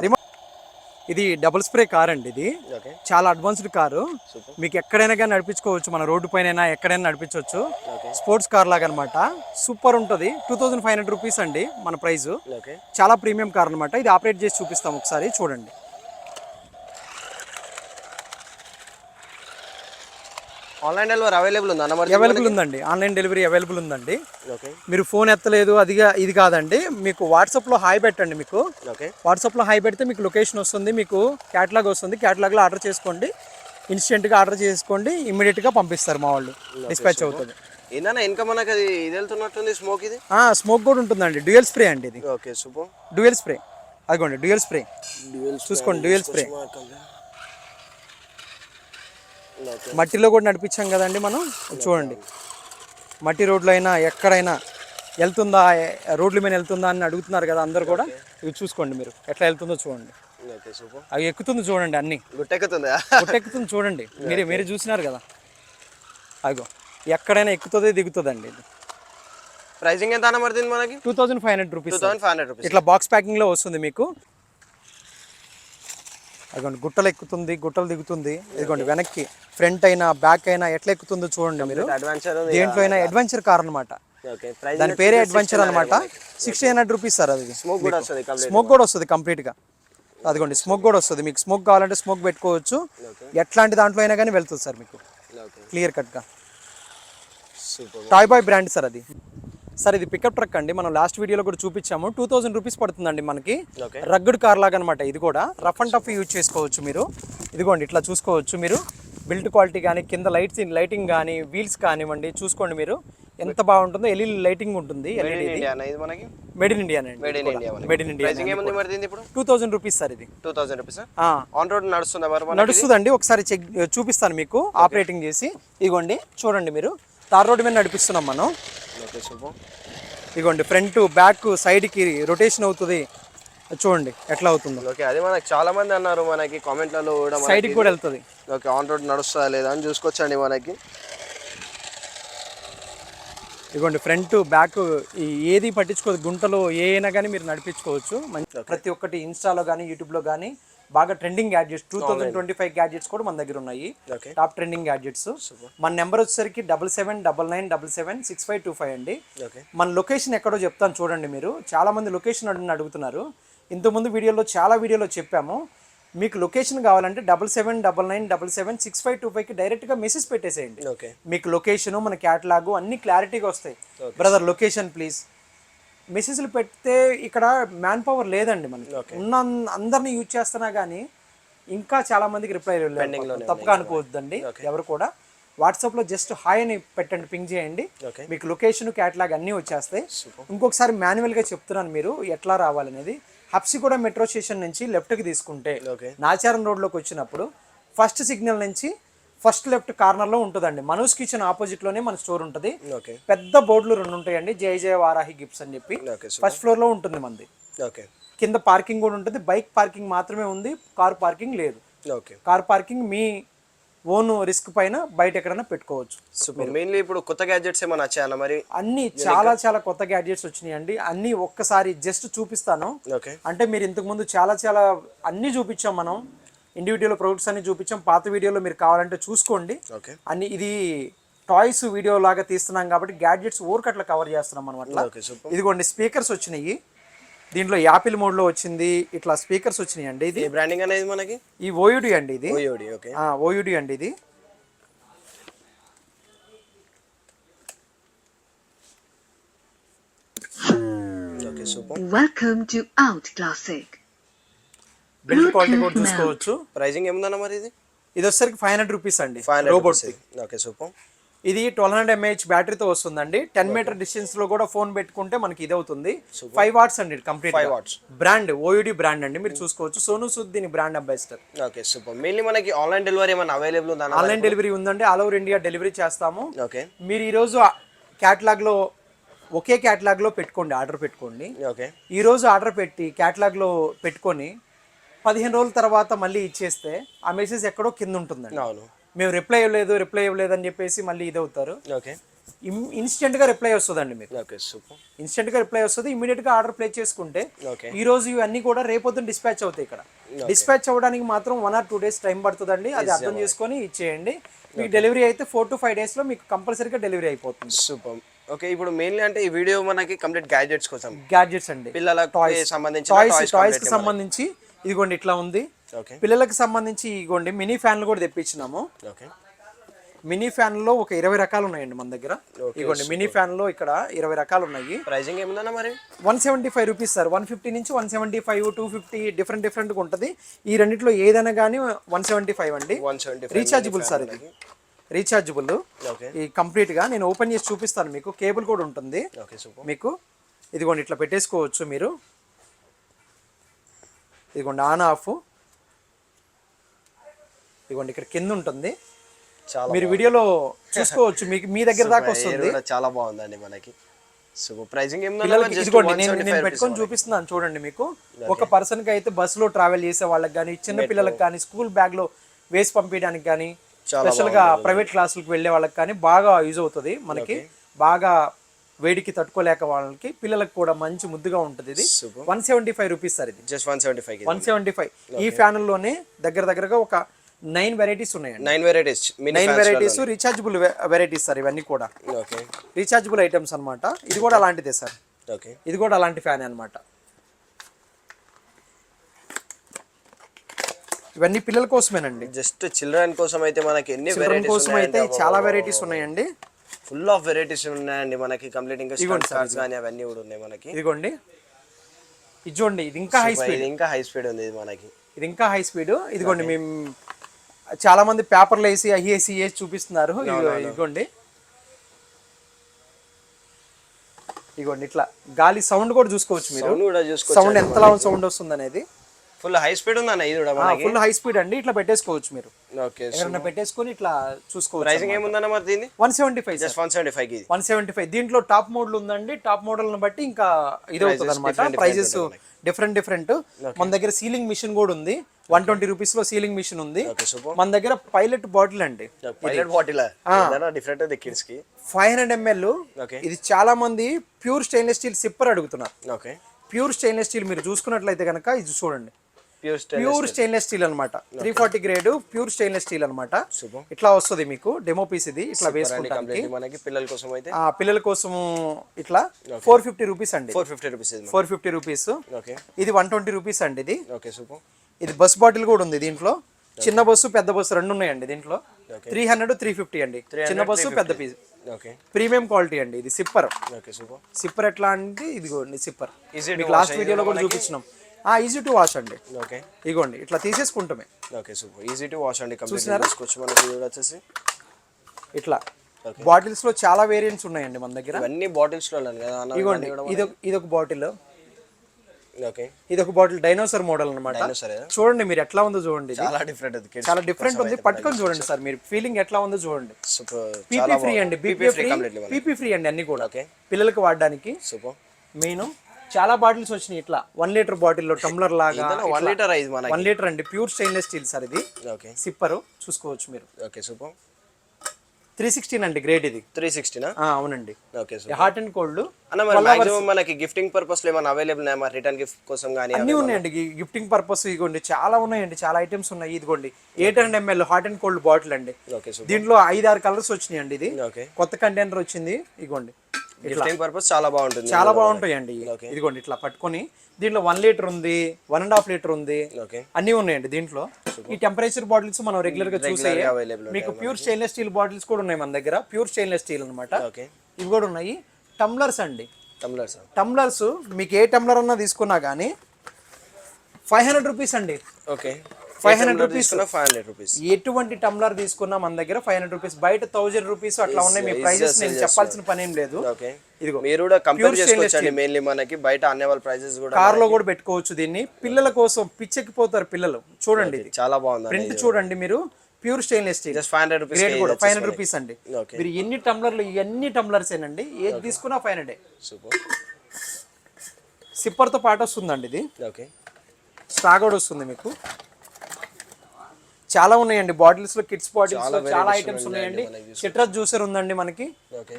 ఇది డబుల్ స్ప్రే కార్ అండి. ఇది ఓకే చాలా అడ్వాన్స్డ్ కారు. మీకు ఎక్కడైనా కానీ నడిపించుకోవచ్చు, మన రోడ్డు పైన ఎక్కడైనా నడిపించవచ్చు. స్పోర్ట్స్ కార్ లాగా అనమాట. సూపర్ ఉంటుంది. 2500 రూపీస్ అండి మన ప్రైస్. ఓకే చాలా ప్రీమియం కార్ అనమాట. ఇది ఆపరేట్ చేసి చూపిస్తాం ఒకసారి చూడండి. ఆన్లైన్ డెలివరీ అవైలబుల్ ఉందా? అవైలబుల్ ఉందండి, ఆన్లైన్ డెలివరీ అవైలబుల్ ఉందండి. ఓకే మీరు ఫోన్ ఎత్తలేదు ఇది కాదండి. మీకు వాట్సాప్లో హాయ్ పెట్టండి. మీకు ఓకే వాట్సాప్లో హాయ్ పెడితే మీకు లొకేషన్ వస్తుంది, మీకు క్యాటలాగ్ వస్తుంది. క్యాటలాగ్లో ఆర్డర్ చేసుకోండి, ఇన్స్టెంట్గా ఆర్డర్ చేసుకోండి, ఇమ్మీడియట్గా పంపిస్తారు మా వాళ్ళు, డిస్పాచ్ అవుతుంది. ఏందన్నా ఇంకా మనకి అది ఇది వెళ్తున్నట్టుంది స్మోక్. ఇది స్మోక్ కూడా ఉంటుందండి. డ్యూయల్ స్ప్రే అండి ఇది. Okay super. డ్యూయల్ స్ప్రే అదిగోండి, డ్యూయల్ స్ప్రే చూసుకోండి. డ్యూయల్ స్ప్రే మట్టిలో కూడా నడిపించాం కదండి మనం. చూడండి మట్టి రోడ్లో అయినా ఎక్కడైనా వెళ్తుందా, రోడ్ల మీద వెళ్తుందా అని అడుగుతున్నారు కదా అందరు కూడా. ఇవి చూసుకోండి మీరు ఎట్లా వెళ్తుందో చూడండి. అవి ఎక్కుతుంది చూడండి, అన్ని గుట్టెక్కుతుంది చూడండి. మీరే చూసినారు కదా. అదిగో ఎక్కడైనా ఎక్కుతుంది దిగుతుంది అండి. ఇది ప్రైసింగ్ ఎంత పడుతుంది మనకి? 2500 రూపీస్. 2500 రూపీస్ ఇట్లా బాక్స్ ప్యాకింగ్లో వస్తుంది మీకు. అదిగోండి గుట్టలు ఎక్కుతుంది, గుట్టలు దిగుతుంది. ఇదిగోండి వెనక్కి ఫ్రంట్ అయినా బ్యాక్ అయినా ఎట్లా ఎక్కుతుందో చూడండి మీరు. దేంట్లో అయినా అడ్వెంచర్ కార్ అనమాట. దాని పేరే అడ్వెంచర్ అనమాట. 1600 రూపీస్ సార్. అది స్మోక్ కూడా వస్తుంది కంప్లీట్గా. అదిగోండి స్మోక్ కూడా వస్తుంది. మీకు స్మోక్ కావాలంటే స్మోక్ పెట్టుకోవచ్చు. ఎట్లాంటి దాంట్లో అయినా కానీ వెళ్తుంది సార్ మీకు క్లియర్ కట్గా. టాయ్ బాయ్ బ్రాండ్ సార్ అది. సార్ ఇది పికప్ ట్రక్ అండి. మనం లాస్ట్ వీడియోలో కూడా చూపించాము. 2000 రూపీస్ పడుతుందండి మనకి. రగ్గుడ్ కార్ లాగా అనమాట. ఇది కూడా రఫ్ అండ్ టఫ్ యూజ్ చేసుకోవచ్చు మీరు. ఇదిగోండి ఇట్లా చూసుకోవచ్చు మీరు. బిల్ట్ క్వాలిటీ కానీ, కింద లైటింగ్ కానీ, వీల్స్ కానివ్వండి చూసుకోండి మీరు ఎంత బాగుంటుందో. ఎల్ఈడి లైటింగ్ ఉంటుంది. మేడ్ ఇన్ ఇండియా అండి. Made in India. 2000 rupees sir ఇది. 2000 రూపీస్ ఆన్ రోడ్ నడుస్తుందండి. ఒకసారి చూపిస్తాను మీకు ఆపరేటింగ్ చేసి. ఇదిగోండి చూడండి మీరు, తార్ రోడ్డు మీద నడిపిస్తున్నాం మనం. ఇదిగోండి ఫ్రంట్ బ్యాక్ సైడ్కి రొటేషన్ అవుతుంది. చూడండి ఎట్లా అవుతుందో. ఓకే అది మనకి చాలా మంది అన్నారు మనకి కామెంట్లలో కూడా, సైడ్కి కూడా వెళ్తుంది. ఓకే ఆన్ రోడ్ నడుస్తుందా లేదా అని చూసుకోవచ్చండి మనకి. ఇదిగోండి ఫ్రంట్ బ్యాక్ ఏది పట్టించుకోదు. గుంటలో ఏ అయినా కానీ మీరు నడిపించుకోవచ్చు. ప్రతి ఒక్కటి ఇన్స్టాలో కానీ యూట్యూబ్లో కానీ బాగా ట్రెండింగ్ గ్యాడ్జెట్స్ 2025 గ్యాడ్జెట్స్ కూడా మన దగ్గర ఉన్నాయి. Top trending gadgets. మన నెంబర్ వచ్చేసరికి 7799976525 అండి. మన లొకేషన్ ఎక్కడో చెప్తాను చూడండి మీరు. చాలా మంది లొకేషన్ అడుగుతున్నారు. ఇంతకుముందు చాలా వీడియోలో చెప్పాము. మీకు లొకేషన్ కావాలంటే 7799976525కి డైరెక్ట్గా మెసేజ్ పెట్టేసేయండి. మీకు లొకేషను మన క్యాటలాగు అన్ని క్లారిటీగా వస్తాయి. Brother location please. మెసేజ్లు పెడితే ఇక్కడ మ్యాన్ పవర్ లేదండి మనకి. ఉన్న అందరినీ యూజ్ చేస్తున్నా కానీ ఇంకా చాలా మందికి రిప్లై తప్పుగా అనుకోవద్దండి ఎవరు కూడా. వాట్సాప్లో జస్ట్ హాయ్ అని పెట్టండి, పింగ్ చేయండి. మీకు లొకేషన్ క్యాటలాగ్ అన్నీ వచ్చేస్తాయి. ఇంకొకసారి మాన్యువల్గా చెప్తున్నాను మీరు ఎట్లా రావాలనేది. హబ్సిగూడ మెట్రో స్టేషన్ నుంచి లెఫ్ట్కి తీసుకుంటే ఓకే నాచారం రోడ్లోకి వచ్చినప్పుడు ఫస్ట్ సిగ్నల్ నుంచి ఫస్ట్ లెఫ్ట్ కార్నర్లో ఉంటుందండి. మనూస్ కిచెన్ ఆపోజిట్లోనే మన స్టోర్ ఉంటుంది. ఓకే పెద్ద బోర్డులు 2 ఉంటాయండి, జై జయ వారాహి గిఫ్ట్స్ అని చెప్పి. ఓకే ఫస్ట్ ఫ్లోర్లో ఉంటుంది మంది. ఓకే కింద పార్కింగ్ కూడా ఉంటుంది. బైక్ పార్కింగ్ మాత్రమే ఉంది, కార్ పార్కింగ్ లేదు. ఓకే కార్ పార్కింగ్ మీ ఓన్ రిస్క్ పైన బయట ఎక్కడైనా పెట్టుకోవచ్చు. సూపర్. మెయిన్లీ ఇప్పుడు కొత్త గ్యాడ్జెట్స్ ఏమైనా వచ్చాయన్న మరి? అన్ని చాలా కొత్త గ్యాడ్జెట్స్ వచ్చినాయి అండి. అన్ని ఒక్కసారి జస్ట్ చూపిస్తాను. ఓకే అంటే మీరు ఇంతకు ముందు చాలా అన్ని చూపించాం మనం, ఇండివిజువల్ ప్రొడక్ట్స్ అన్ని చూపించాం. పాత వీడియోలో మీరు కావాలంటే చూసుకోండి. ఓకే అన్ని ఇది టాయ్స్ వీడియో లాగా తీస్తున్నాం కాబట్టి గ్యాడ్జెట్స్ ఊరికట్లా కవర్ చేస్తున్నాం అనమాట. Okay super. ఇదిగోండి స్పీకర్స్ వచ్చినాయి. దీంట్లో యాపిల్ మోడ్ లో వచ్చింది. ఇట్లా స్పీకర్స్ వచ్చినాయి అండి. ఇది బ్రాండింగ్ అనేది మనకి ఈ ఓయుడి అండి. ఇది ఓయుడి. ఓకే ఓయుడి అండి. ఇది okay super. Welcome to Out Classic. Build quality కూడా చూసుకోవచ్చు. ప్రైజింగ్ ఏముందన్న మరి ఇది? ఇది వచ్చేసరికి 500 రూపీస్ అండి. 500 రోబోట్. Okay super. ఇది 1200 mAh బ్యాటరీతో వస్తుందండి. 10 మీటర్ డిస్టెన్స్ లో కూడా ఫోన్ పెట్టుకుంటే మనకి ఇది అవుతుంది. 5 వాట్స్ అండి కంప్లీట్. 5 వాట్స్. బ్రాండ్ ఓయుడి బ్రాండ్ అండి, మీరు చూసుకోవచ్చు. సోను సూద్ దీని brand ambassador. Okay super. Mainly మనకి ఆన్లైన్ డెలివరీ ఏమైనా అవైలబుల్ ఉందా? ఆన్లైన్ డెలివరీ ఉందండి. ఆల్ ఓవర్ ఇండియా డెలివరీ చేస్తాము. ఓకే మీరు ఈరోజు క్యాటలాగ్ లో ఒకే క్యాటలాగ్ లో పెట్టుకోండి, ఆర్డర్ పెట్టుకోండి. ఓకే ఈ రోజు ఆర్డర్ పెట్టి క్యాటలాగ్ లో పెట్టుకొని 15 రోజుల తర్వాత మళ్ళీ ఇచ్చేస్తే ఆ మెసేజ్ ఎక్కడో కింద ఉంటుందండి. అవును. మేము రిప్లై ఇవ్వలేదు అని చెప్పేసి మళ్ళీ ఇది అవుతారు. ఓకే ఇన్స్టెంట్ గా రిప్లై వస్తుందండి మీకు. Okay super. ఇన్స్టెంట్ గా రిప్లై వస్తుంది. ఇమీడియట్ గా ఆర్డర్ ప్లేస్ చేసుకుంటే ఓకే ఈ రోజు ఇవన్నీ కూడా రేపొద్దున డిస్పాచ్ అవుతాయి. ఇక్కడ డిస్పాచ్ అవ్వడానికి మాత్రం 1 or 2 days టైం పడుతుందండి. అది అర్థం చేసుకొని ఇచ్చేయండి. మీకు డెలివరీ అయితే 4 to 5 days లో మీకు కంపల్సరీగా డెలివరీ అయిపోతుంది. సూపర్. ఓకే ఇప్పుడు మెయిన్లీ అంటే ఈ వీడియో మనకి కంప్లీట్ గ్యాడ్జెట్స్ కోసం, గ్యాడ్జెట్స్ అండి, పిల్లల సంబంధించిన టాయ్స్ కి సంబంధించి. ఇదిగోండి ఇట్లా ఉంది. ఓకే పిల్లలకు సంబంధించి ఇదిగోండి మినీ ఫ్యాన్లు కూడా తెప్పించినాము. ఓకే మినీ ఫ్యాన్ లో ఒక 20 రకాలు ఉన్నాయండి మన దగ్గర. ఇదిగోండి మినీ ఫ్యాన్ లో ఇక్కడ 20 రకాలు ఉన్నాయి. ప్రైజింగ్ ఏముందన్న మరి? 175 రూపీస్ సార్. 150 నుంచి 175, 250 డిఫరెంట్ గా ఉంటుంది. ఈ రెండిట్లో ఏదైనా కానీ 175 అండి. 175 రీఛార్జబుల్ సార్. ఇది రీఛార్జబుల్. ఓకే ఈ కంప్లీట్ గా నేను ఓపెన్ చేసి చూపిస్తాను మీకు. కేబుల్ కూడా ఉంటుంది ఓకే సూపర్. మీకు. ఇదిగోండి ఇట్లా పెట్టేసుకోవచ్చు మీరు. ఇదిగోండి ఆన్ ఆఫ్. ఇదిగోండి ఇక్కడ కింద ఉంటుంది. మీరు వీడియోలో చూసుకోవచ్చు. మీకు మీ దగ్గర దాకా వస్తుంది. చాలా బాగుందండి మనకి. సూపర్. ప్రైజింగ్ పిల్లలకి ఇదిగోండి నేను పెట్టుకొని చూపిస్తున్నాను చూడండి మీకు. ఒక పర్సన్ కి అయితే బస్సులో ట్రావెల్ చేసే వాళ్ళకి కానీ, చిన్న పిల్లలకి కానీ, స్కూల్ బ్యాగ్ లో వేసి పంపించడానికి కానీ, స్పెషల్ గా ప్రైవేట్ క్లాసులకు వెళ్ళే వాళ్ళకి కానీ బాగా యూజ్ అవుతుంది మనకి. బాగా వేడికి తట్టుకోలేక వాళ్ళకి, పిల్లలకు కూడా మంచి ముద్దుగా ఉంటుంది. ఇది 175 రూపీస్ సార్. ఇది జస్ట్ 175. 175. ఈ ఫ్యాన్ లోనే దగ్గరగా ఒక 9 వెరైటీస్ ఉన్నాయండి. 9 varieties. 9 varieties rechargeable varieties sir ఇవన్నీ కూడా. ఓకే రీఛార్జబుల్ ఐటమ్స్ అన్నమాట. ఇది కూడా అలాంటిదే సార్. ఓకే ఇది కూడా అలాంటి ఫ్యాన్ అన్నమాట. ఇవన్నీ పిల్లల కోసమేనండి. జస్ట్ చిల్డ్రన్ కోసం అయితే మనకి ఎన్ని వెరైటీస్ కోసం అయితే చాలా వెరైటీస్ ఉన్నాయండి. ఫుల్ ఆఫ్ వెరైటీస్ ఉన్నాయండి మనకి. కంప్లీట్ ఇంకా స్టార్స్ గానీ అవన్నీ కూడా ఉన్నాయి మనకి. ఇదిగోండి ఇది చూడండి. ఇది ఇంకా హై స్పీడ్. ఇది ఇంకా హై స్పీడ్ ఉంది ఇది మనకి. ఇది ఇంకా హై స్పీడ్. ఇదిగోండి మేము చాలా మంది పేపర్లు వేసి వేసి చూపిస్తున్నారు. ఇదిగోండి ఇదిగోండి ఇట్లా గాలి సౌండ్ కూడా చూసుకోవచ్చు మీరు. సౌండ్ ఎంత సౌండ్ వస్తుంది అనేది. ఫుల్ హై స్పీడ్ ఉందన్న ఇది కూడా మనకి. ఫుల్ హై స్పీడ్ అండి. ఇట్లా పెట్టేసుకోవచ్చు మీరు. ఓకే ఎక్కడన్నా పెట్టేసుకొని ఇట్లా చూసుకోవచ్చు. ప్రైసింగ్ ఏముందన్న మరి దీని? 175 జస్ట్ 175 కి. 175. దీంట్లో టాప్ మోడల్ ఉందండి. టాప్ మోడల్ ని బట్టి ఇంకా ఇది అవుతుంది అనమాట. Prices different. మన దగ్గర సీలింగ్ మిషన్ కూడా ఉంది. 120 రూపీస్ లో సీలింగ్ మిషన్ ఉంది మన దగ్గర. పైలట్ బాటిల్ అండి. పైలట్ బాటిల్ డిఫరెంట్ ఉంది కిడ్స్ కి. 500 ml. ఇది చాలా మంది ప్యూర్ స్టెయిన్లెస్ స్టీల్ సిప్పర్ అడుగుతున్నారు. ఓకే ప్యూర్ స్టెయిన్లెస్ స్టీల్ మీరు చూసుకున్నట్లయితే కనుక ఇది చూడండి. ప్యూర్ స్టెయిన్లెస్ స్టీల్ అనమాట. 340 గ్రేడ్ ప్యూర్ స్టెయిన్లెస్ స్టీల్ అనమాట. ఇట్లా వస్తుంది మీకు డెమో పీస్. ఇది ఇట్లా వేసుకుంటానికి మనకి పిల్లల కోసం అయితే. పిల్లల కోసం ఇట్లా 450 రూపీస్ అండి. 450 రూపీస్. ఓకే ఇది 120 రూపీస్ అండి. ఇది ఓకే సూపర్. ఇది బస్ బాటిల్ కూడా ఉంది దీంట్లో. చిన్న బస్సు పెద్ద బస్సు రెండు ఉన్నాయండి దీంట్లో. 300, 350 అండి. చిన్న బస్సు పెద్ద పీస్. ఓకే ప్రీమియం క్వాలిటీ అండి. ఇది సిప్పర్. Okay super. సిప్పర్ ఎట్లా అంటే ఇదిగోండి సిప్పర్. మీకు లాస్ట్ వీడియోలో కూడా చూపించినాం. ఈజీ టు వాష్ అండి. ఓకే ఇగోండి ఇట్లా తీసేసుకుంటామే. Okay super. Easy to wash అండి. కంప్లీట్ చేసుకోవచ్చు మన వీడియో వచ్చేసి. ఇట్లా బాటిల్స్ లో చాలా వేరియంట్స్ ఉన్నాయండి మన దగ్గర. అన్ని బాటిల్స్ లో కదా. ఇగోండి ఇదొక బాటిల్. ఓకే. ఇది ఒక బాటిల్ డైనోసార్ మోడల్ అన్నమాట. డైనోసార్ చూడండి మీరు ఎట్లా ఉందో చూడండి, ఇది చాలా డిఫరెంట్ అది kids చాలా డిఫరెంట్ ఉంది. పట్టుకొని చూడండి సార్, మీరు ఫీలింగ్ ఎట్లా ఉందో చూడండి. సూపర్. పీపీ ఫ్రీ అండి, PP free completely. PP free అండి అన్ని కూడా. ఓకే. పిల్లలకి వాడడానికి సూపర్. మెయిన్ చాలా బాటిల్స్ వచ్చినాయి ఇట్లా 1 లీటర్ బాటిల్లో టంబ్లర్ లాగా. 1 లీటర్ ఇది మనకి. 1 లీటర్ అండి, ప్యూర్ స్టెయిన్లెస్ స్టీల్ సార్ ఇది. ఓకే. సిప్పర్ చూసుకోవచ్చు మీరు. Okay super. 316 అండి గ్రేడ్ ఇది. 360 నా? అవునండి. Okay super. Hot and cold అన్న మరి మాక్సిమం మనకి గిఫ్టింగ్ పర్పస్ లో ఏమైనా అవైలబుల్ ఉన్నాయా, రిటర్న్ గిఫ్ట్ కోసం గానీ? అన్నీ ఉన్నాయండి గిఫ్టింగ్ పర్పస్. ఇదిగోండి చాలా ఉన్నాయండి, చాలా ఐటమ్స్ ఉన్నాయి. ఇదిగోండి 800 ml hot and cold bottle అండి. Okay super. దీంట్లో 5-6 కలర్స్ వచ్చినాయండి. ఇది ఓకే. కొత్త కంటైనర్ వచ్చింది. ఇదిగోండి గిఫ్టింగ్ పర్పస్ చాలా బాగుంటుంది. చాలా బాగుంటాయండి. ఇదిగోండి ఇట్లా పట్టుకొని దీంట్లో 1 లీటర్ ఉంది, 1.5 లీటర్ ఉంది, ఓకే. అన్నీ ఉన్నాయండి దీంట్లో. ఈ టెంపరేచర్ బాటిల్స్ మనం రెగ్యులర్ గా చూసే మీకు ప్యూర్ స్టెయిన్లెస్ స్టీల్ బాటిల్స్ కూడా ఉన్నాయి మన దగ్గర. ప్యూర్ స్టెయిన్లెస్ స్టీల్ అన్నమాట. ఓకే. ఇవి కూడా ఉన్నాయి. టంబ్లర్స్ అండి. టంబ్లర్స్. టంబ్లర్స్ మీకు ఏ టంబ్లర్ అన్నా తీసుకున్నా కానీ 500 రూపీస్ అండి. ఓకే. 500 రూపీస్. 500 రూపీస్. ఎటువంటి టంబ్లర్ తీసుకున్నా మన దగ్గర 500 రూపీస్. బయట 1000 రూపీస్ అట్లా ఉన్నాయి. మీ ప్రైజెస్ నేను చెప్పాల్సిన పని ఏం లేదు. ఓకే. ఇదిగో మీరు కూడా కంపేర్ చేసుకోవచ్చండి. మెయిన్లీ మనకి బయట అన్ని వాళ్ళ ప్రైజెస్ కూడా కార్ లో కూడా పెట్టుకోవచ్చు దీన్ని. పిల్లల కోసం పిచ్చెక్కిపోతారు పిల్లలు. చూడండి ఇది చాలా బాగుంది. ప్రింట్ చూడండి మీరు. Pure stainless steel. Just 500 rupees. Grade కూడా 500 రూపీస్ అండి. ఓకే. మీరు ఎన్ని టంబ్లర్లు, ఇవన్నీ టంబ్లర్స్ ఏనండి. ఏది తీసుకున్నా 500. సూపర్. సిప్పర్ తో పాటు వస్తుందండి ఇది. ఓకే. స్ట్రా కూడా వస్తుంది మీకు. చాలా ఉన్నాయండి బాటిల్స్ లో, కిడ్స్ బాటిల్స్ లో చాలా ఐటమ్స్ ఉన్నాయండి. సిట్రస్ జ్యూసర్ ఉందండి మనకి. ఓకే.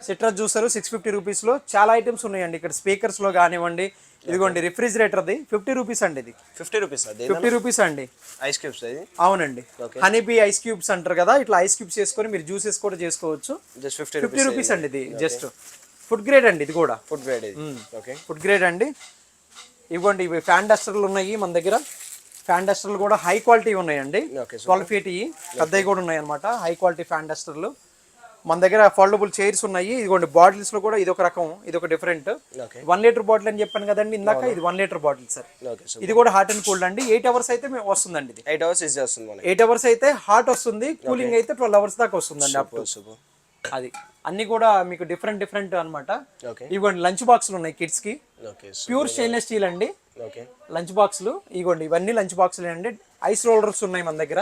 సిట్రస్ జ్యూసర్ 650 రూపీస్ లో చాలా ఐటమ్స్ ఉన్నాయండి. ఇక్కడ స్పీకర్స్ లో కానివ్వండి. ఇదిగోండి రిఫ్రిజిరేటర్ ది 50 రూపీస్ అండి. ఇది 50 రూపీస్. 50 రూపీస్ అండి. ఐస్ క్యూబ్స్ ఇది. అవునండి. హనీ బీ ఐస్ క్యూబ్స్ అంటారు కదా, ఇట్లా ఐస్ క్యూబ్స్ చేసుకొని మీరు జ్యూసెస్ కూడా చేసుకోవచ్చు. జస్ట్ 50 రూపీస్ అండి. ఇది జస్ట్ ఫుడ్ గ్రేడ్ అండి. ఇది కూడా ఫుడ్ గ్రేడ్ ఇది. ఓకే. ఫుడ్ గ్రేడ్ అండి. ఇవ్వండి ఇవి ఫ్యాన్ డస్టర్లు ఉన్నాయి మన దగ్గర. ఫ్యాన్ డస్టర్లు కూడా హై క్వాలిటీ ఉన్నాయండి. 12 feet పెద్దవి కూడా ఉన్నాయి అనమాట. హై క్వాలిటీ ఫ్యాన్ డస్టర్లు మన దగ్గర. ఫోల్డబుల్ చైర్స్ ఉన్నాయి. ఇదిగోండి బాటిల్స్ లో కూడా ఇదొక రకం, ఇదొక డిఫరెంట్. 1 లీటర్ బాటిల్ అని చెప్పాను కదండి ఇందాక, ఇది 1 లీటర్ బాటిల్ సార్. ఇది కూడా హాట్ అండ్ కూల్డ్ అండి. 8 hours అయితే వస్తుందండి. ఇది 8 hours ఈజీ వస్తుంది మనకి. 8 hours అయితే హాట్ వస్తుంది. కూలింగ్ అయితే 12 hours దాకా వస్తుందండి. అప్పుడు అది అన్ని కూడా మీకు డిఫరెంట్ అనమాట. ఇవ్వండి లంచ్ బాక్సులు ఉన్నాయి కిడ్స్ కి. ప్యూర్ స్టెయిన్లెస్ స్టీల్ అండి. లంచ్ బాక్సులు ఇవ్వండి. ఇవన్నీ లంచ్ బాక్సులు అండి. ఐస్ రోలర్స్ ఉన్నాయి మన దగ్గర.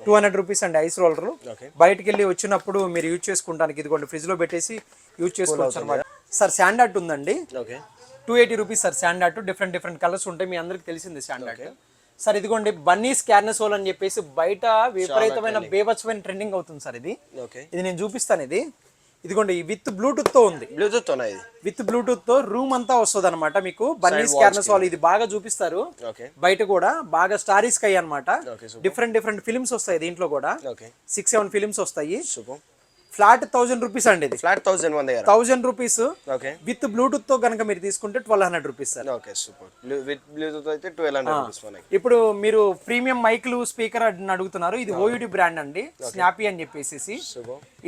200 రూపీస్ అండి ఐస్ రోలర్. బయటకు వెళ్ళి వచ్చినప్పుడు మీరు యూజ్ చేసుకుంటానికి ఇదిగోండి ఫ్రిడ్జ్ లో పెట్టేసి యూజ్ చేసుకోవచ్చు అనమాట. సార్ శాండ్ ఆర్ట్ ఉందండి. 280 rupees sir. Sand art different colours ఉంటాయి. మీ అందరికి తెలిసింది శాండ్ ఆర్ట్. సార్ ఇదిగోండి బన్నీస్ క్యార్నసోల్ అని చెప్పేసి బయట విపరీతమైన బేభత్సమైన ట్రెండింగ్ అవుతుంది సార్. ఇది నేను చూపిస్తాను. ఇది ఇదిగోండి విత్ బ్లూటూత్ తో ఉంది. విత్ బ్లూటూత్ తో రూమ్ అంతా వస్తుంది అనమాట మీకు. బన్నీస్ క్యార్నసోల్ ఇది బాగా చూపిస్తారు బయట కూడా. బాగా స్టారీ స్కై అనమాట. డిఫరెంట్ ఫిల్మ్స్ వస్తాయి దీంట్లో కూడా. 6-7 ఫిల్మ్స్ వస్తాయి. ఫ్లాట్ 1000 రూపీస్ అండి. ఇది ఫ్లాట్ 1000 రూపీస్. విత్ బ్లూటూత్ తో కనుక మీరు తీసుకుంటే 1200 rupees sir. Okay super. With Bluetooth అయితే 1200 రూపీస్ మనకి. ఇప్పుడు మీరు ప్రీమియం మైక్లు స్పీకర్ అని అడుగుతున్నారు. ఇది ఓయూడి బ్రాండ్ అండి, స్నాపీ అని చెప్పేసి.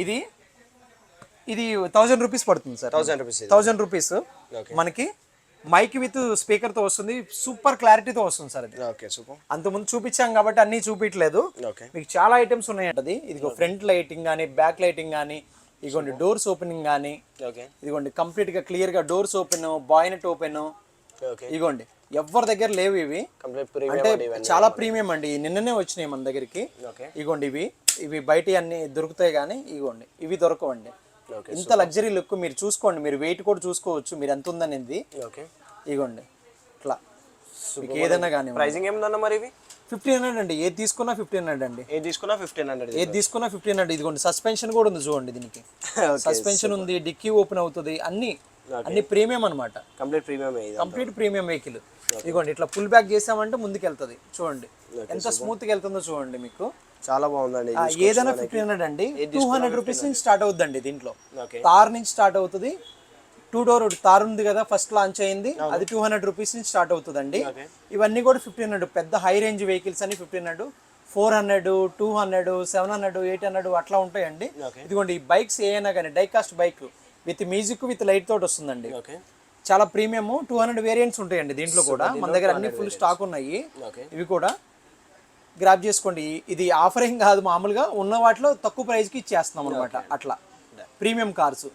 ఇది 1000 రూపీస్ పడుతుంది సార్. 1000 రూపీస్ మనకి మైక్ విత్ స్పీకర్ తో వస్తుంది. సూపర్ క్లారిటీతో వస్తుంది సార్. అంతకుముందు చూపించాం కాబట్టి అన్ని చూపించలేదు. మీకు చాలా ఐటమ్స్ ఉన్నాయండి. ఇదిగో ఫ్రంట్ లైటింగ్ కానీ, బ్యాక్ లైటింగ్ కానీ, ఇదిగోండి డోర్స్ ఓపెనింగ్ కానీ, ఇదిగోండి కంప్లీట్ గా క్లియర్ గా డోర్స్ ఓపెన్, బాయ్నెట్ ఓపెన్. ఇదిగోండి ఎవరి దగ్గర లేవు ఇవి. అంటే చాలా ప్రీమియం అండి. నిన్ననే వచ్చినాయి మన దగ్గరికి. ఇదిగోండి ఇవి బయట అన్ని దొరుకుతాయి కానీ ఇదిగోండి ఇవి దొరకవండి. ఇంత లగ్జరీ లుక్ మీరు చూసుకోండి. మీరు వెయిట్ కూడా చూసుకోవచ్చు మీరు ఎంత ఉందనేది. ఇగోండి ఇట్లా మీకు ఏదైనా కానీ. ప్రైసింగ్ ఏముందన్న మరి ఇవి? 1500 అండి. ఏది తీసుకున్నా 1500 అండి. ఏది తీసుకున్నా 1500. ఇదిగోండి సస్పెన్షన్ కూడా ఉంది చూడండి దీనికి. సస్పెన్షన్ ఉంది, డిక్కీ ఓపెన్ అవుతుంది. అన్ని ప్రీమియం అనమాట. Complete premium vehicle. ఇదిగోండి ఇట్లా పుల్ బ్యాక్ చేసామంటే ముందుకు వెళ్తుంది. చూడండి ఎంత స్మూత్ గా వెళ్తుందో చూడండి. మీకు చాలా బాగుందండి. ఏదైనా 1500 అండి. 200 రూపీస్ నుంచి స్టార్ట్ అవుతుందండి. దీంట్లో తార్ నుంచి స్టార్ట్ అవుతుంది. 2 door తార్ ఉంది కదా ఫస్ట్ లాంచ్ అయింది, అది 200 రూపీస్ నుంచి స్టార్ట్ అవుతుందండి. ఇవన్నీ కూడా 1500. పెద్ద హై రేంజ్ వెహికల్స్ అని 1500, 400, 200, 700, 800 అట్లా ఉంటాయండి. ఇదిగోండి ఈ బైక్స్ ఏమైనా కానీ diecast bike with music with light తోటి వస్తుందండి. చాలా ప్రీమియం. 200 వేరియంట్స్ ఉంటాయండి దీంట్లో కూడా. మన దగ్గర అన్ని ఫుల్ స్టాక్ ఉన్నాయి. ఇవి కూడా గ్రాబ్ చేసుకోండి. ఇది ఆఫరింగ్ కాదు, మామూలుగా ఉన్న వాటిలో తక్కువ ప్రైస్కి ఇచ్చేస్తున్నాం అనమాట. అట్లా ప్రీమియం కార్స్.